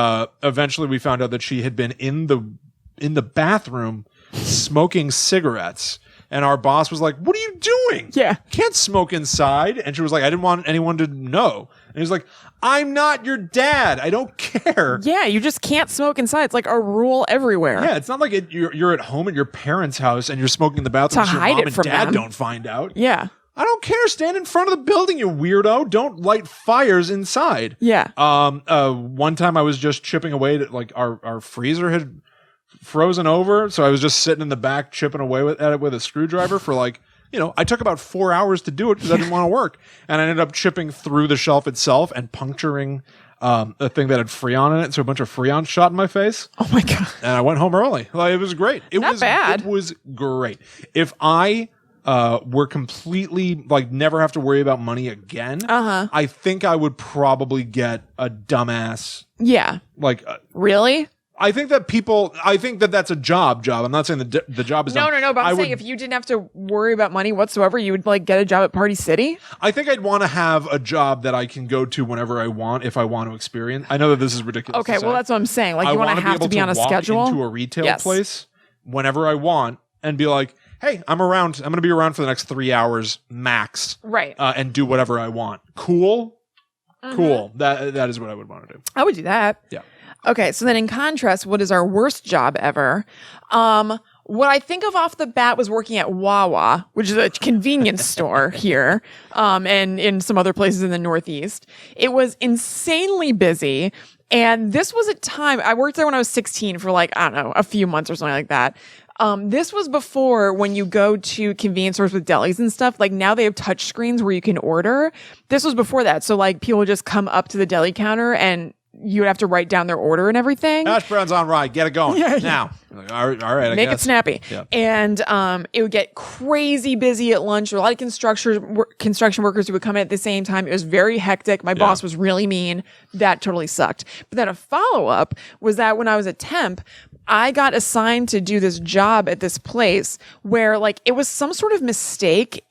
eventually we found out that she had been in the bathroom smoking cigarettes. And our boss was like, "What are you doing? Yeah. You can't smoke inside." And she was like, "I didn't want anyone to know." And he was like, "I'm not your dad. I don't care." Yeah, you just can't smoke inside. It's like a rule everywhere. Yeah, it's not like you're at home at your parents' house and you're smoking in the bathroom To so your hide mom it and from dad them. don't find out. Yeah. I don't care. Stand in front of the building, you weirdo. Don't light fires inside. Yeah. One time I was just chipping away at like our freezer had frozen over, so I was just sitting in the back chipping away at it with a screwdriver for like, I took about 4 hours to do it because I didn't want to work, and I ended up chipping through the shelf itself and puncturing a thing that had Freon in it, so a bunch of Freon shot in my face. Oh my god! And I went home early. Like, it was great. Not bad. It was great. If I were completely like never have to worry about money again, I think I would probably get a dumbass. Yeah. Like really? I think that that's a job. I'm not saying the job is No, dumb. but I'm saying if you didn't have to worry about money whatsoever, you would like get a job at Party City? I think I'd want to have a job that I can go to whenever I want if I want to experience. I know that this is ridiculous. Okay, well that's what I'm saying. Like you want to have to be on a schedule. Into a retail place whenever I want and be like, "Hey, I'm around. I'm going to be around for the next 3 hours max." Right. And do whatever I want. Cool. Cool. That is what I would want to do. I would do that. Yeah. Okay, so then in contrast, what is our worst job ever? What I think of off the bat was working at Wawa, which is a convenience store here, and in some other places in the Northeast. It was insanely busy. And this was a time, I worked there when I was 16 for like, I don't know, a few months or something like that. This was before when you go to convenience stores with delis and stuff, like now they have touch screens where you can order. This was before that. So like people would just come up to the deli counter and you would have to write down their order and everything. Hash browns on rye. Get it going now. Like, all right. Make it snappy. Yeah. And it would get crazy busy at lunch. There were a lot of construction workers who would come in at the same time. It was very hectic. My boss was really mean. That totally sucked. But then a follow-up was that when I was a temp, I got assigned to do this job at this place where like it was some sort of mistake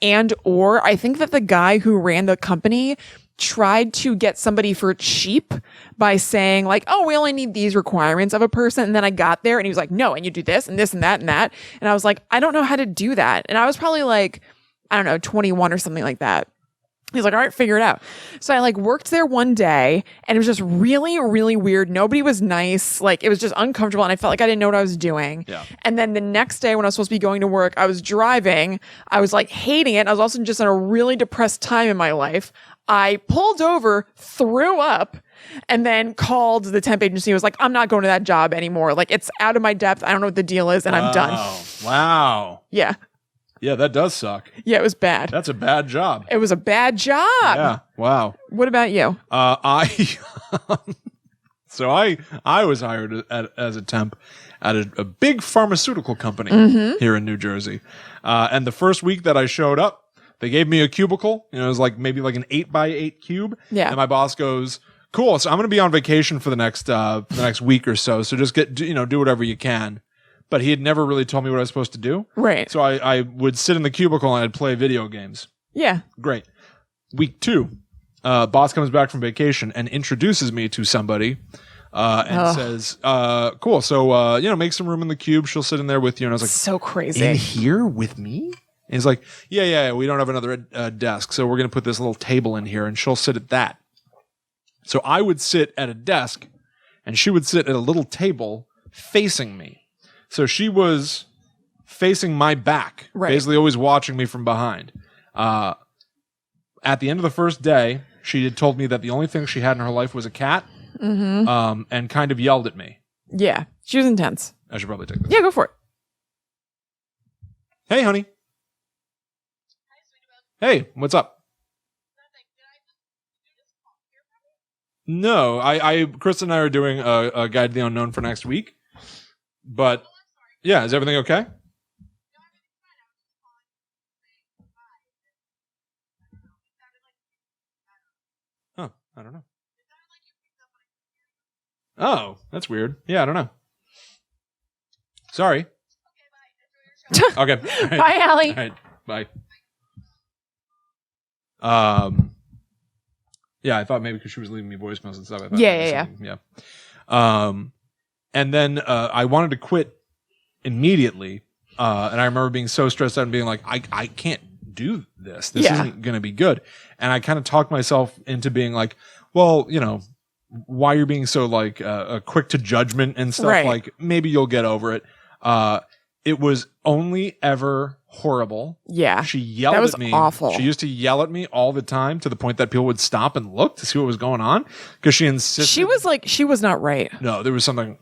or I think that the guy who ran the company tried to get somebody for cheap by saying like, oh, we only need these requirements of a person. And then I got there and he was like, no, and you do this and this and that and that. And I was like, I don't know how to do that. And I was probably like, I don't know, 21 or something like that. He's like, all right, figure it out. So I like worked there one day and it was just really, really weird. Nobody was nice. Like it was just uncomfortable. And I felt like I didn't know what I was doing. Yeah. And then the next day when I was supposed to be going to work, I was driving. I was like hating it. I was also just in a really depressed time in my life. I pulled over, threw up, and then called the temp agency. I was like, I'm not going to that job anymore. Like, it's out of my depth. I don't know what the deal is, and I'm done. Wow. Yeah. Yeah, that does suck. Yeah, it was bad. That's a bad job. It was a bad job. Yeah. Wow. What about you? So I was hired as a temp at a big pharmaceutical company here in New Jersey. And the first week that I showed up, they gave me a cubicle. You know, it was like maybe like an 8x8 cube. Yeah. And my boss goes, cool. So I'm going to be on vacation for the next week or so. So just do whatever you can. But he had never really told me what I was supposed to do. Right. So I would sit in the cubicle and I'd play video games. Yeah. Great. Week 2, boss comes back from vacation and introduces me to somebody and says, cool. So, make some room in the cube. She'll sit in there with you. And I was like, so crazy. In here with me? And he's like, yeah, we don't have another desk. So we're going to put this little table in here and she'll sit at that. So I would sit at a desk and she would sit at a little table facing me. So she was facing my back, basically always watching me from behind. At the end of the first day, she had told me that the only thing she had in her life was a cat, and kind of yelled at me. Yeah, she was intense. I should probably take this. Yeah, go for it. Hey, honey. Hey, what's up? No, Chris and I are doing a Guide to the Unknown for next week. But, yeah, is everything okay? Huh, I don't know. Oh, that's weird. Yeah, I don't know. Sorry. Okay. Right. Bye, Allie. All right. Bye. Yeah, I thought maybe because she was leaving me voicemails and stuff. I thought yeah. And then I wanted to quit immediately, and I remember being so stressed out and being like, I can't do this. This isn't going to be good. And I kind of talked myself into being like, well, why you're being so like quick to judgment and stuff. Like maybe you'll get over it. It was only ever horrible. Yeah. She yelled at me. That was awful. She used to yell at me all the time to the point that people would stop and look to see what was going on because she insisted. She was like, she was not right. No, there was something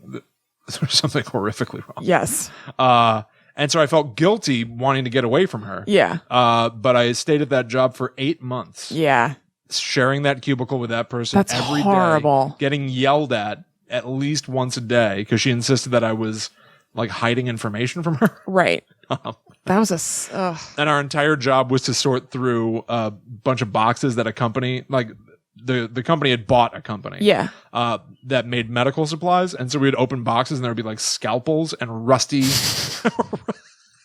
horrifically wrong. Yes. And so I felt guilty wanting to get away from her. Yeah. But I stayed at that job for 8 months. Yeah. Sharing that cubicle with that person every day. Getting yelled at least once a day because she insisted that I was like hiding information from her. Right. That was and our entire job was to sort through a bunch of boxes that a company, like the company had bought a company. Yeah. That made medical supplies. And so we'd open boxes and there would be like scalpels and rusty.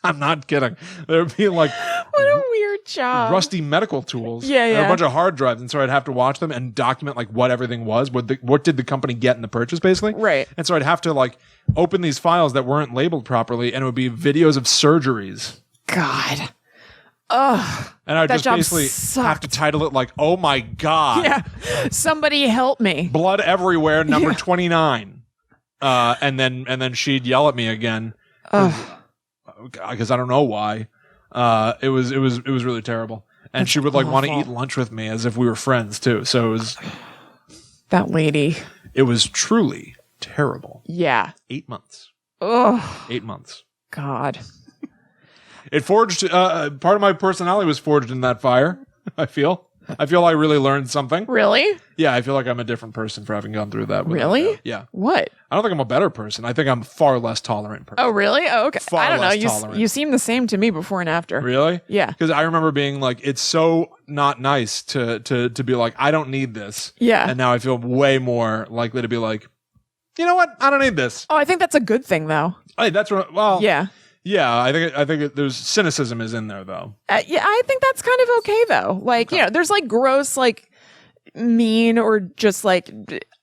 I'm not kidding. There would be like. What a weird job. Rusty medical tools. Yeah, yeah. And a bunch of hard drives. And so I'd have to watch them and document like what everything was. What did the company get in the purchase, basically? Right. And so I'd have to like open these files that weren't labeled properly and it would be videos of surgeries. God. Ugh. And I would just basically have to title it like, oh my God. Yeah. Somebody help me. Blood everywhere, number 29. And then she'd yell at me again. Because I don't know why. It was really terrible. And she would like want to eat lunch with me as if we were friends too. So it was that lady. It was truly terrible. Yeah. 8 months. Ugh. 8 months. God. It forged part of my personality was forged in that fire, I feel. I feel I really learned something. Really? Yeah, I feel like I'm a different person for having gone through that. Really? Yeah. What? I don't think I'm a better person. I think I'm far less tolerant person. Oh, really? Oh, okay. Far I don't know. less tolerant. You seem the same to me before and after. Really? Yeah. Because I remember being like, it's so not nice to be like, I don't need this. Yeah. And now I feel way more likely to be like, you know what? I don't need this. Oh, I think that's a good thing, though. Hey, that's what. Well, Yeah. Yeah, I think there's cynicism is in there though. Yeah, I think that's kind of okay, though. Like, there's like gross, like mean or just like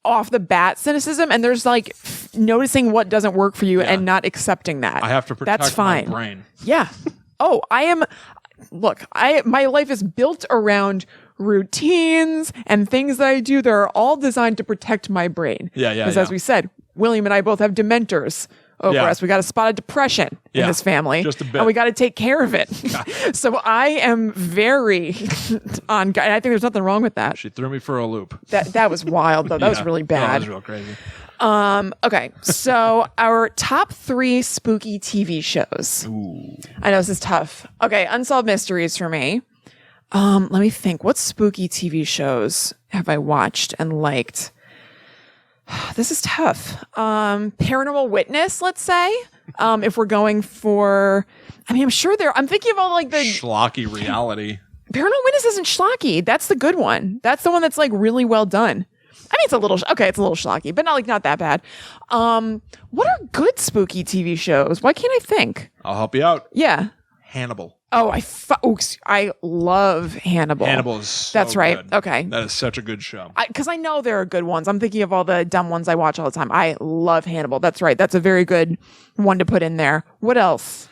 off the bat cynicism, and there's like noticing what doesn't work for you and not accepting that. I have to protect that's fine. my brain. Yeah. Oh, my life is built around routines and things that I do that are all designed to protect my brain. Yeah. Because as we said, William and I both have dementors over us. We got a spot of depression in this family. Just a bit. And we got to take care of it. So I am very on guard. I think there's nothing wrong with that. She threw me for a loop. That was wild, though. That was really bad. That was real crazy. Okay, so our top 3 spooky TV shows. Ooh. I know this is tough. Okay, Unsolved Mysteries for me. Let me think. What spooky TV shows have I watched and liked? This is tough. Paranormal Witness, let's say. If we're going for, I'm sure I'm thinking of all like the schlocky reality. Paranormal Witness isn't schlocky. That's the good one. That's the one that's like really well done. It's a little, it's a little schlocky, but not that bad. What are good spooky TV shows? Why can't I think? I'll help you out. Yeah. Hannibal. Oh, I love Hannibal. Hannibal is so That's right. good. Okay. That is such a good show. Because I know there are good ones. I'm thinking of all the dumb ones I watch all the time. I love Hannibal. That's right. That's a very good one to put in there. What else?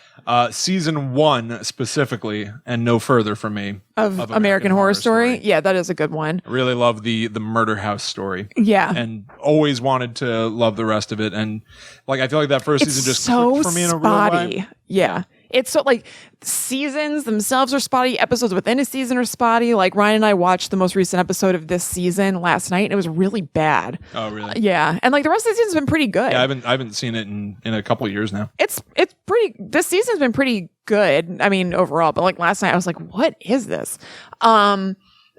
Season 1 specifically, and no further from me. Of American Horror Story? Yeah, that is a good one. I really love the murder house story. Yeah. And always wanted to love the rest of it. And like I feel like that first season just so clicked for me in a spotty. real way. Yeah. It's so like seasons themselves are spotty. Episodes within a season are spotty. Like Ryan and I watched the most recent episode of this season last night, and it was really bad. Oh, really? Yeah, and like the rest of the season's been pretty good. Yeah, I haven't seen it in a couple of years now. It's pretty. This season's been pretty good. Overall, but like last night, I was like, "What is this?" And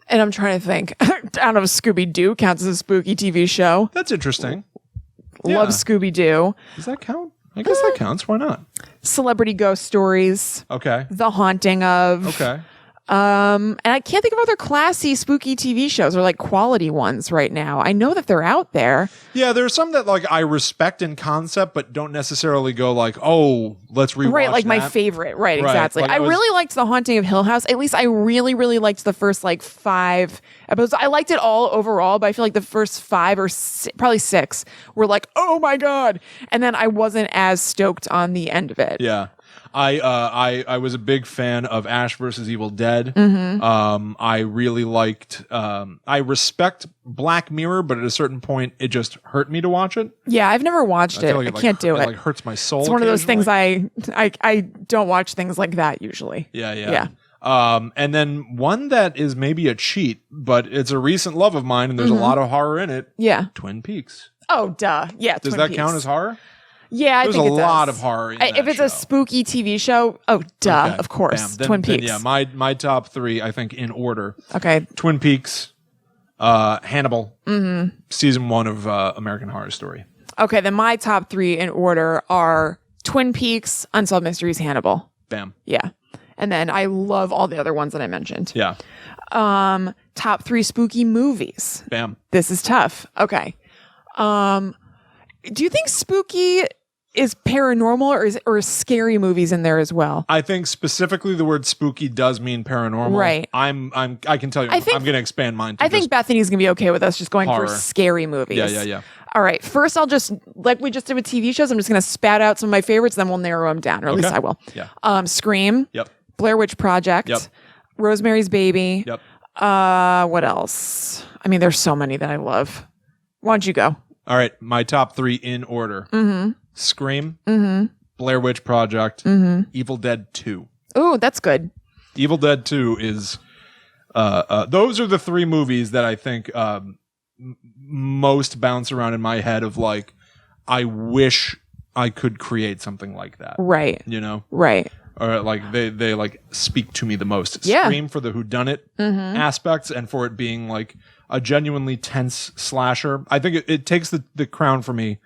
I'm trying to think. I don't know if Scooby Doo counts as a spooky TV show. That's interesting. Love Scooby Doo. Does that count? I guess that counts. Why not? Celebrity Ghost Stories. Okay. The Haunting of. Okay. And I can't think of other classy spooky TV shows or like quality ones right now. I know that they're out there. Yeah, there's some that like I respect in concept, but don't necessarily go like, oh, let's rewatch Right, like that. my favorite. Right, exactly. Like I really liked The Haunting of Hill House. At least I really, really liked the first like 5 episodes. I liked it all overall, but I feel like the first 5 or probably 6 were like, oh my God. And then I wasn't as stoked on the end of it. Yeah. I was a big fan of Ash versus Evil Dead. I really liked. I respect Black Mirror, but at a certain point, it just hurt me to watch it. Yeah, I've never watched it. I can't do it. It like hurts my soul. It's one of those things I don't watch things like that usually. Yeah. And then one that is maybe a cheat, but it's a recent love of mine, and there's a lot of horror in it. Yeah. Twin Peaks. Oh, duh. Yeah. Does that count as horror? Yeah, I think there's it does. a lot of horror in that if it's show. a spooky TV show, oh, duh, Okay. of course. Bam. Twin Then, Peaks. yeah, my top 3, I think, in order. Okay. Twin Peaks, Hannibal, season 1 of American Horror Story. Okay, then my top 3 in order are Twin Peaks, Unsolved Mysteries, Hannibal. Bam. Yeah. And then I love all the other ones that I mentioned. Yeah. Top 3 spooky movies. Bam. This is tough. Okay. Do you think spooky is paranormal or is scary movies in there as well? I think specifically the word spooky does mean paranormal. Right. I can tell you, I'm going to expand mine. I think Bethany's going to be okay with us just going horror. for scary movies. Yeah. All right. First, I'll just, like we just did with TV shows, I'm just going to spat out some of my favorites, then we'll narrow them down, or at least I will. Yeah. Scream. Yep. Blair Witch Project. Yep. Rosemary's Baby. Yep. What else? There's so many that I love. Why don't you go? All right. My top 3 in order. Scream. Blair Witch Project. Evil Dead 2. Ooh, that's good. Evil Dead 2 is... those are the 3 movies that I think most bounce around in my head of like, I wish I could create something like that. Right. You know? Right. or like they like speak to me the most. Yeah. Scream for the whodunit aspects and for it being like a genuinely tense slasher. I think it takes the crown for me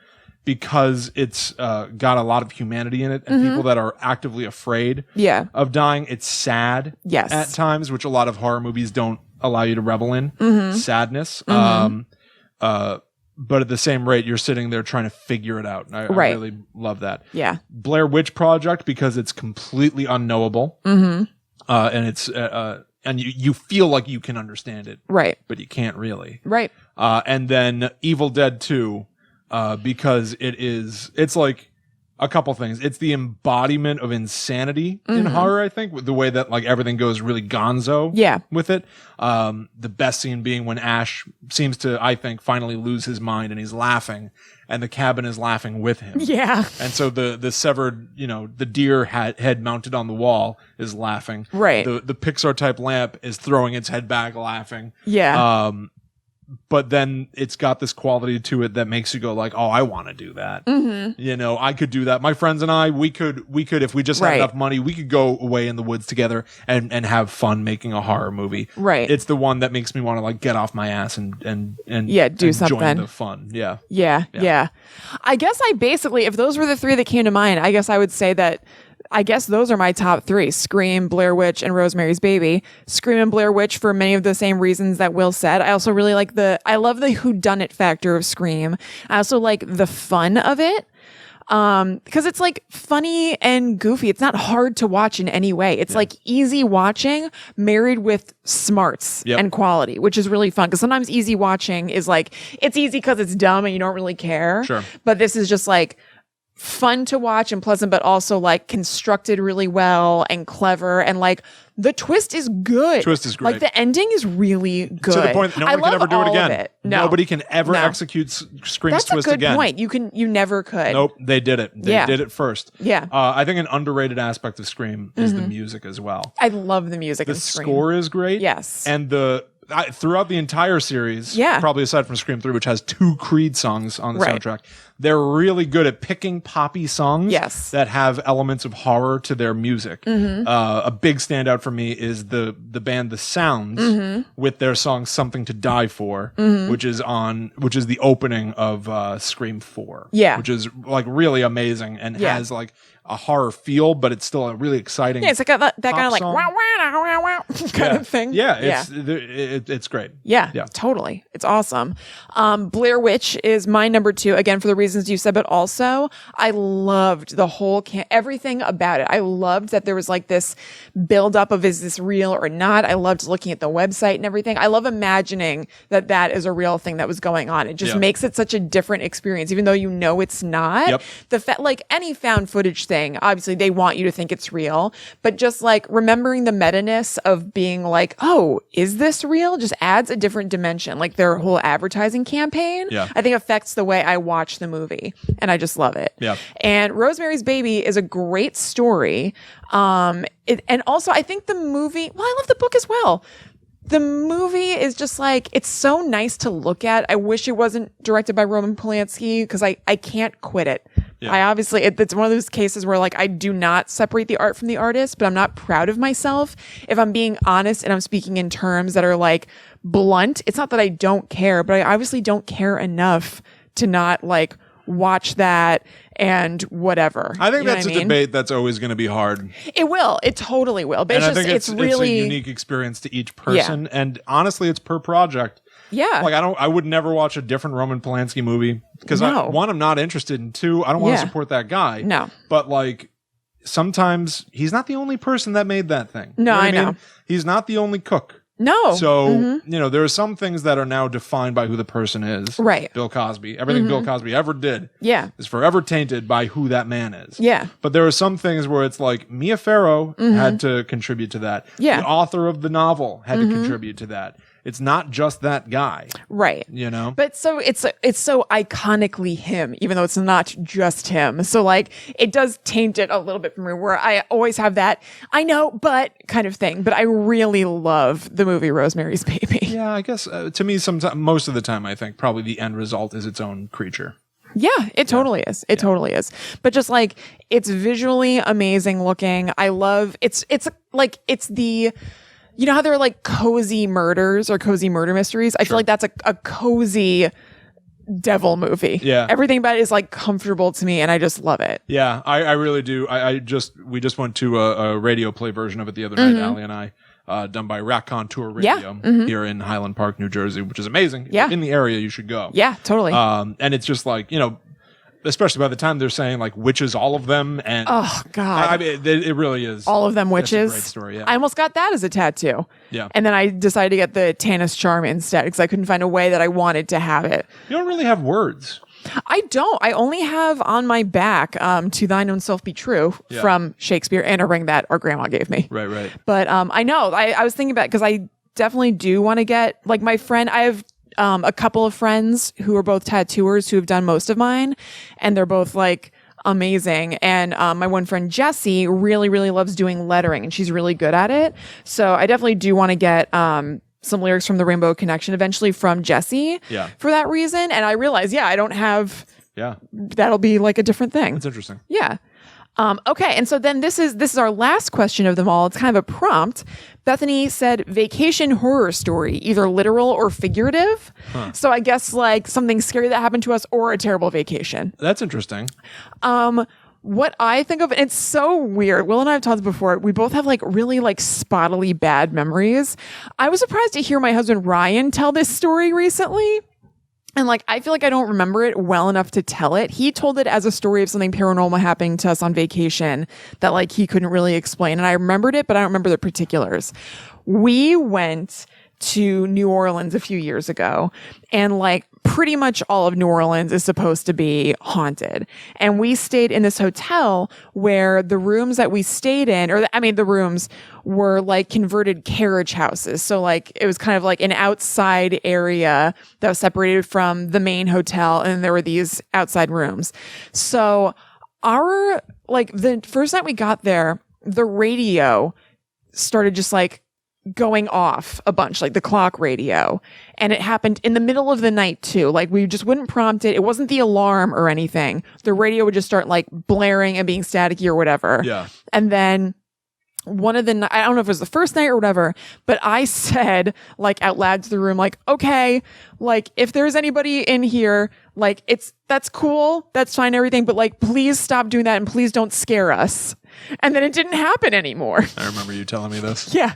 because it's got a lot of humanity in it and people that are actively afraid of dying. It's sad at times, which a lot of horror movies don't allow you to revel in. Sadness. But at the same rate, you're sitting there trying to figure it out. I really love that. Yeah. Blair Witch Project, because it's completely unknowable. And it's and you feel like you can understand it. Right. But you can't really. Right. And then Evil Dead 2, because it's like a couple things. It's the embodiment of insanity in horror, I think, with the way that like everything goes really gonzo with it. The best scene being when Ash seems to, I think, finally lose his mind and he's laughing and the cabin is laughing with him. Yeah. And so the severed, the deer head mounted on the wall is laughing. Right. The Pixar type lamp is throwing its head back laughing. Yeah. But then it's got this quality to it that makes you go like, oh, I want to do that. I could do that. My friends and I, we could, if we just had enough money, we could go away in the woods together and have fun making a horror movie. Right. It's the one that makes me want to like get off my ass and do and something. Join the fun. Yeah. I guess I basically, if those were the three that came to mind, I guess I would say that those are my top three: Scream, Blair Witch, and Rosemary's Baby. Scream and Blair Witch for many of the same reasons that Will said. I also really like I love the whodunit factor of Scream. I also like the fun of it. Because it's like funny and goofy. It's not hard to watch in any way. It's like easy watching married with smarts and quality, which is really fun. Because sometimes easy watching is like, it's easy because it's dumb and you don't really care. Sure. But this is just like fun to watch and pleasant, but also like constructed really well and clever, and like the twist is good. Twist is great. Like the ending is really good. To the point that no one can ever do it again. Nobody can ever execute Scream's twist again. That's a good point. You never could. Nope, they did it. They did it first. Yeah. I think an underrated aspect of Scream is the music as well. I love the music. The in Scream. score is great. Yes. And throughout the entire series, probably aside from Scream 3, which has 2 Creed songs on the soundtrack, they're really good at picking poppy songs that have elements of horror to their music. A big standout for me is the band The Sounds with their song Something to Die For, which is the opening of Scream 4. Yeah. Which is like really amazing and has like a horror feel, but it's still a really exciting. Yeah, it's like that kind of like wow, wow, wow, wow kind of thing. Yeah, it's great. Yeah, totally. It's awesome. Blair Witch is my number 2, again, for the reasons you said, but also I loved the whole everything about it. I loved that there was like this build up of, is this real or not? I loved looking at the website and everything. I love imagining that is a real thing that was going on. It just makes it such a different experience, even though it's not. Like any found footage thing, obviously they want you to think it's real, but just like remembering the meta-ness of being like, oh, is this real? Just adds a different dimension. Like their whole advertising campaign, I think affects the way I watch the movie, and I just love it. Yeah. And Rosemary's Baby is a great story. And also I think the movie, I love the book as well. The movie is just like, it's so nice to look at. I wish it wasn't directed by Roman Polanski because I can't quit it. Yeah. I obviously, it's one of those cases where like I do not separate the art from the artist, but I'm not proud of myself. If I'm being honest and I'm speaking in terms that are like blunt, it's not that I don't care, but I obviously don't care enough to not like watch that and whatever. I think that's a debate that's always going to be hard. It will. It totally will. But and it's really a unique experience to each person. And honestly, it's per project. Yeah. Like I would never watch a different Roman Polanski movie because one, I'm not interested in. 2, I don't want to support that guy. No. But like sometimes he's not the only person that made that thing. No, I know. He's not the only cook. No. So, there are some things that are now defined by who the person is. Right. Bill Cosby. Everything Bill Cosby ever did is forever tainted by who that man is. Yeah. But there are some things where it's like Mia Farrow had to contribute to that. Yeah. The author of the novel had to contribute to that. It's not just that guy. Right. But so it's so iconically him, even though it's not just him. So like it does taint it a little bit for me, where I always have that I know, but kind of thing. But I really love the movie Rosemary's Baby. Yeah, I guess to me, most of the time, I think probably the end result is its own creature. Yeah, it totally is. It totally is. But just like, it's visually amazing looking. I love it's like, it's the, you know how there are like cozy murders or cozy murder mysteries? I feel like that's a cozy devil movie. Yeah. Everything about it is like comfortable to me and I just love it. Yeah, I really do. We just went to a radio play version of it the other night, Allie and I. Done by Raccon Tour Radio here in Highland Park, New Jersey, which is amazing. If you're in the area, you should go. Yeah, totally. And it's just like, especially by the time they're saying like witches, all of them. And oh, God. I mean, it really is. All of them witches. It's a great story, yeah. I almost got that as a tattoo. Yeah. And then I decided to get the Tanis Charm instead because I couldn't find a way that I wanted to have it. You don't really have words. I don't. I only have on my back to thine own self be true from Shakespeare and a ring that our grandma gave me. Right. But I know. I was thinking about it because I definitely do want to get, like, my friend. I have a couple of friends who are both tattooers who have done most of mine, and they're both like amazing. And my one friend Jessie really, really loves doing lettering, and she's really good at it. So I definitely do want to get some lyrics from the Rainbow Connection eventually from Jessie for that reason. And I realize, I don't have, that'll be like a different thing. That's interesting. Yeah. Okay. And so then this is our last question of them all. It's kind of a prompt. Bethany said vacation horror story, either literal or figurative. So I guess like something scary that happened to us or a terrible vacation. That's interesting. What I think of, it's so weird. Will and I have talked before. We both have like really like spottily bad memories. I was surprised to hear my husband Ryan tell this story recently. And like, I feel like I don't remember it well enough to tell it. He told it as a story of something paranormal happening to us on vacation that like he couldn't really explain. And I remembered it, but I don't remember the particulars. We went to New Orleans a few years ago, and like pretty much all of New Orleans is supposed to be haunted. And we stayed in this hotel where the rooms that we stayed in, the rooms were like converted carriage houses. So like it was kind of like an outside area that was separated from the main hotel, and there were these outside rooms. So the first night we got there, the radio started just like going off a bunch, like the clock radio. And it happened in the middle of the night too. Like we just wouldn't prompt it. It wasn't the alarm or anything. The radio would just start like blaring and being staticky or whatever. Yeah. And then one of the, I don't know if it was the first night or whatever, but I said like out loud to the room, like, okay, like if there's anybody in here, like that's cool. That's fine, everything. But like, please stop doing that. And please don't scare us. And then it didn't happen anymore. I remember you telling me this. Yeah.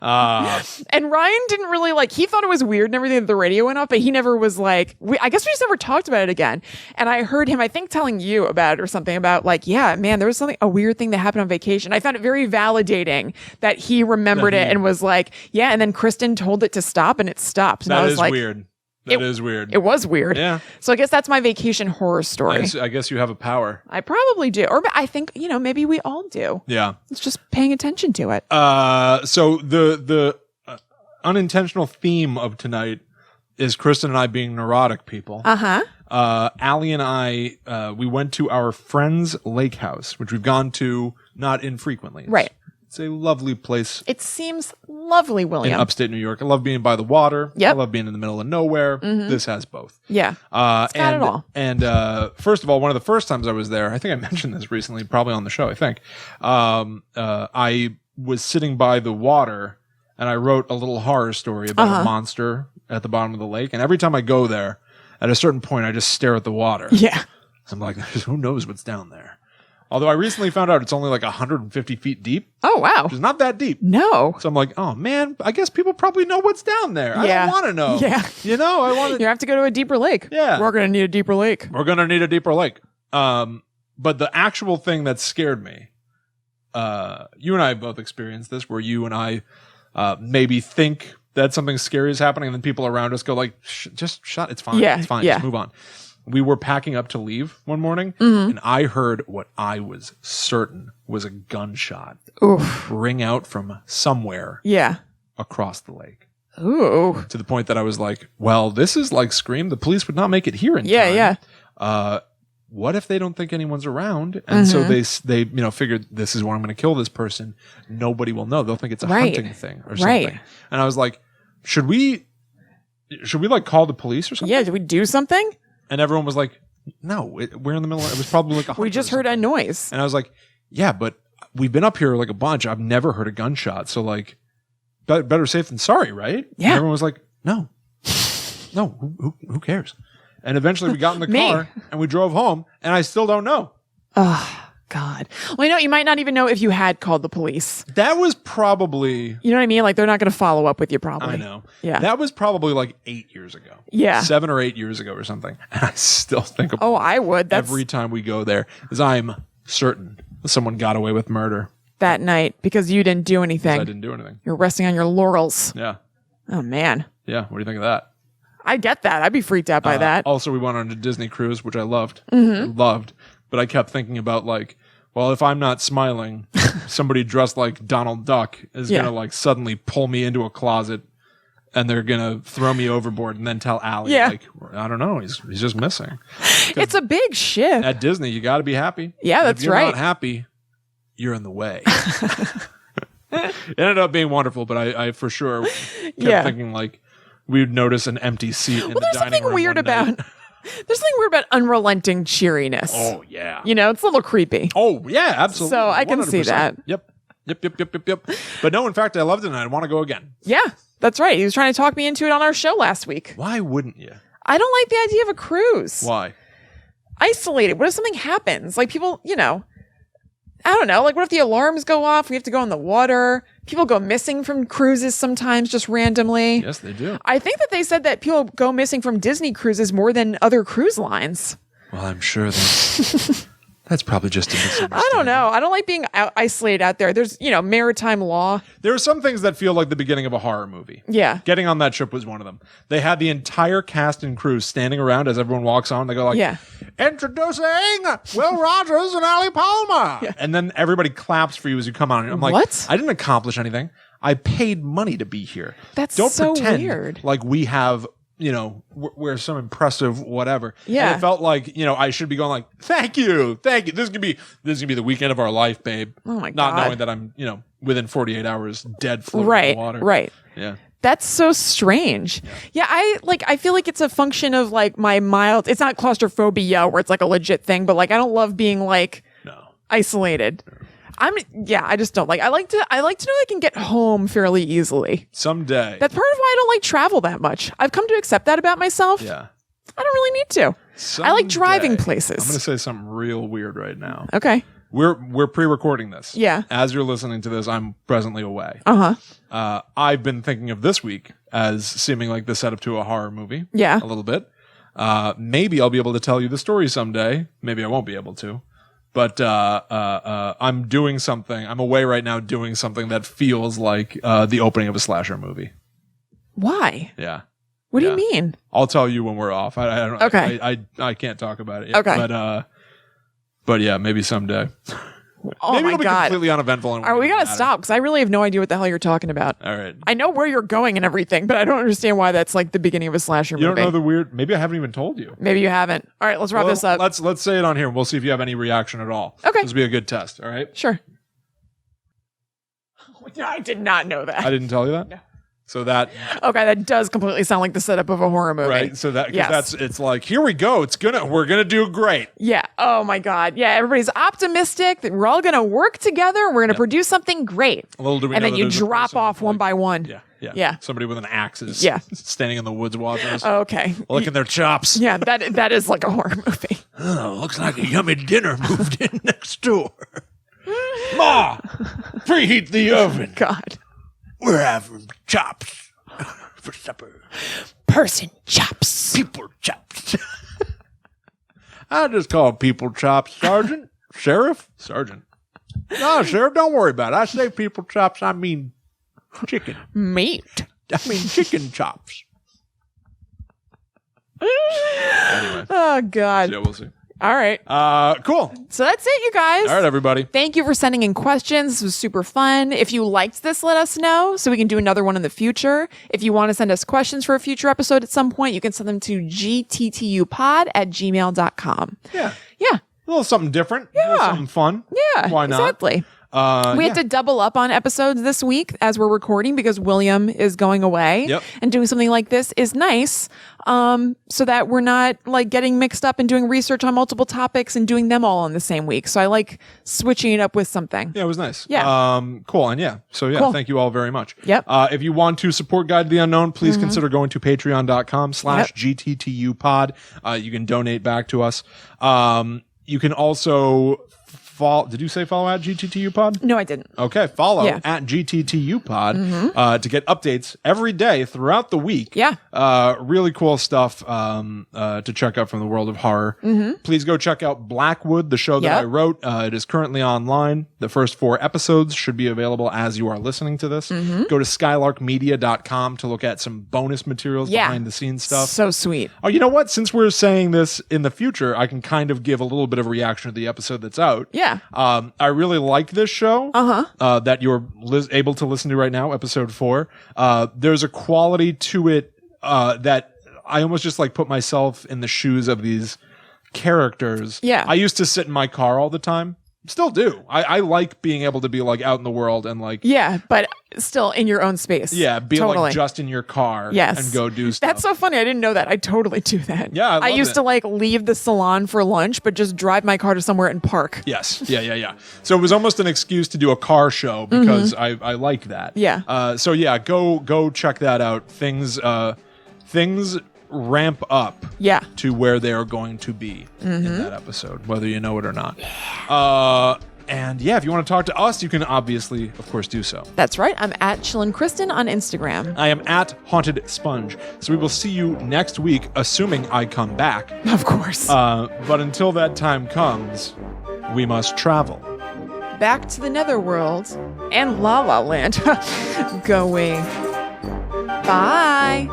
And Ryan didn't really he thought it was weird and everything that the radio went off, but he never was like, I guess we just never talked about it again. And I heard him, I think, telling you about it or something about like, yeah, man, there was a weird thing that happened on vacation. I found it very validating that he remembered it and was like, yeah. And then Kristen told it to stop and it stopped. And that I was is like, weird. That is weird. It was weird. Yeah. So I guess that's my vacation horror story. I guess you have a power. I probably do. Or I think, maybe we all do. Yeah. It's just paying attention to it. So the unintentional theme of tonight is Kristen and I being neurotic people. Allie and I, we went to our friend's lake house, which we've gone to not infrequently. Right. It's a lovely place. It seems lovely, William. In upstate New York. I love being by the water. Yep. I love being in the middle of nowhere. This has both. Yeah. It's got it all. And first of all, one of the first times I was there, I think I mentioned this recently, probably on the show, I think. I was sitting by the water and I wrote a little horror story about a monster at the bottom of the lake. And every time I go there, at a certain point, I just stare at the water. Yeah. I'm like, who knows what's down there? Although I recently found out it's only like 150 feet deep. Oh, wow. Which is not that deep. No. So I'm like, oh, man, I guess people probably know what's down there. I don't want to know. Yeah. I want to. You have to go to a deeper lake. Yeah. We're going to need a deeper lake. We're going to need a deeper lake. But the actual thing that scared me, you and I both experienced this, where you and I maybe think that something scary is happening, and then people around us go like, just shut. It's fine. Yeah. It's fine. Yeah. Just move on. We were packing up to leave one morning, and I heard what I was certain was a gunshot ring out from somewhere across the lake. Ooh. To the point that I was like, well, this is like Scream. The police would not make it here in time. Yeah. What if they don't think anyone's around? And so they figured this is where I'm going to kill this person. Nobody will know. They'll think it's a hunting thing or something. Right. And I was like, should we like call the police or something? Yeah. Did we do something? And everyone was like, no, we're in the middle. It was probably like We just heard a noise. And I was like, yeah, but we've been up here like a bunch. I've never heard a gunshot. So like, better safe than sorry, right? Yeah. And everyone was like, no, who cares? And eventually we got in the car and we drove home, and I still don't know. Oh, God. Well, you might not even know if you had called the police. That was probably... You know what I mean? Like, they're not going to follow up with you, probably. I know. Yeah. That was probably like 8 years ago. Yeah. 7 or 8 years ago or something. And I still think about I would. That's every time we go there, because I'm certain someone got away with murder. that night because you didn't do anything. I didn't do anything. You're resting on your laurels. Yeah. Oh, man. Yeah. What do you think of that? I get that. I'd be freaked out by that. Also, we went on a Disney cruise, which I loved. Mm-hmm. But I kept thinking about like, well, if I'm not smiling, somebody dressed like Donald Duck is going to like suddenly pull me into a closet and they're going to throw me overboard and then tell Allie, like, I don't know, he's just missing. It's a big shift. At Disney, you got to be happy. Yeah, And that's if you're right. not happy, you're in the way. It ended up being wonderful, but I for sure kept thinking like we would notice an empty seat in the dining room one night. There's something weird about unrelenting cheeriness. Oh, yeah. It's a little creepy. Oh, yeah, absolutely. So I can see 100%. that. Yep. But no, in fact, I loved it and I want to go again. Yeah, that's right. He was trying to talk me into it on our show last week. Why wouldn't you? I don't like the idea of a cruise. Why? Isolated. What if something happens? Like people, I don't know. Like what if the alarms go off? We have to go in the water. People go missing from cruises sometimes just randomly. Yes, they do. I think that they said that people go missing from Disney cruises more than other cruise lines. Well, I'm sure that's probably just a misunderstanding. I don't know. I don't like being isolated out there. There's, maritime law. There are some things that feel like the beginning of a horror movie. Yeah. Getting on that ship was one of them. They had the entire cast and crew standing around as everyone walks on. They go like, introducing Will Rogers and Ali Palmer. Yeah. And then everybody claps for you as you come on. And I'm like, what? I didn't accomplish anything. I paid money to be here. That's Don't so pretend weird. like we have, we're some impressive whatever. Yeah. And it felt like, I should be going like, thank you. This is gonna be the weekend of our life, babe. Oh my God. Not knowing that I'm, within 48 hours dead floating in the water. Right. Yeah. That's so strange. Yeah, I feel like it's a function of like my mild, it's not claustrophobia where it's like a legit thing, but like I don't love being like isolated. I just don't like. I like to know I can get home fairly easily. Someday. That's part of why I don't like travel that much. I've come to accept that about myself. Yeah. I don't really need to. I like driving places. I'm going to say something real weird right now. Okay. We're pre-recording this. Yeah. As you're listening to this, I'm presently away. Uh-huh. I've been thinking of this week as seeming like the setup to a horror movie. Yeah. A little bit. Maybe I'll be able to tell you the story someday. Maybe I won't be able to. But I'm doing something. I'm away right now doing something that feels like the opening of a slasher movie. Why? Yeah. What do you mean? I'll tell you when we're off. I don't. Okay. I can't talk about it yet. Okay. But yeah, maybe someday. Oh maybe my it'll be God. completely uneventful. And All right, we gotta stop because I really have no idea what the hell you're talking about. All right. I know where you're going and everything, but I don't understand why that's like the beginning of a slasher movie. You don't know the weird. Maybe I haven't even told you. Maybe you haven't. All right, let's wrap this up. Let's say it on here. We'll see if you have any reaction at all. Okay. This will be a good test. All right. Sure. I did not know that. I didn't tell you that. No. So that. Okay, that does completely sound like the setup of a horror movie. Right. So that Yes. it's like, here we go. We're gonna do great. Yeah. Oh my God. Yeah. Everybody's optimistic that we're all going to work together. We're going to produce something great. Little do we And know then that you there's a drop person off one like- by one. Yeah. Somebody with an axe is standing in the woods watching us, Okay. licking their chops. Yeah. That is like a horror movie. Oh, looks like a yummy dinner moved in next door. Ma, preheat the oven. God. We're having chops for supper. Person chops. People chops. I just call people chops, Sergeant. Sheriff? Sergeant. No, Sheriff, don't worry about it. I say people chops, I mean chicken. Meat. I mean chicken chops. Anyway. Oh God. Yeah, we'll see. All right. Cool. So that's it, you guys. All right, everybody. Thank you for sending in questions. This was super fun. If you liked this, let us know so we can do another one in the future. If you want to send us questions for a future episode at some point, you can send them to gttupod@gmail.com. Yeah. Yeah. A little something different. A little Yeah. something fun. Yeah. Why not? Exactly. We had to double up on episodes this week as we're recording because William is going away. Yep. And doing something like this is nice, so that we're not like getting mixed up and doing research on multiple topics and doing them all in the same week. So I like switching it up with something. Yeah, it was nice. Yeah. Cool. And so Cool. thank you all very much. Yep. If you want to support Guide to the Unknown, please consider going to patreon.com/GTTUpod. You can donate back to us. You can also follow. Did you say follow at GTTUpod? No, I didn't. Okay, follow Yeah. at GTTUpod to get updates every day throughout the week. Yeah. Really cool stuff to check out from the world of horror. Please go check out Blackwood, the show that Yep. I wrote. It is currently online. The first 4 episodes should be available as you are listening to this. Go to skylarkmedia.com to look at some bonus materials, Yeah. behind the scenes stuff. So sweet. Oh, you know what? Since we're saying this in the future, I can kind of give a little bit of a reaction to the episode that's out. Yeah. I really like this show that you're able to listen to right now, episode 4. There's a quality to it that I almost just like put myself in the shoes of these characters. Yeah. I used to sit in my car all the time. Still do. I like being able to be like out in the world and like Yeah, but still in your own space. be totally. like just in your car Yes. and go do stuff. That's so funny. I didn't know that. I totally do that. Yeah, I love used it. to like leave the salon for lunch, but just drive my car to somewhere and park. Yes. Yeah. So it was almost an excuse to do a car show because I like that. Yeah. Go check that out. Things ramp up Yeah. to where they are going to be in that episode, whether you know it or not. And if you want to talk to us, you can obviously, of course, do so. That's right. I'm at Chillin' Kristen on Instagram. I am at Haunted Sponge. So we will see you next week, assuming I come back. Of course. But until that time comes, we must travel. Back to the netherworld and La La Land. Going. Bye.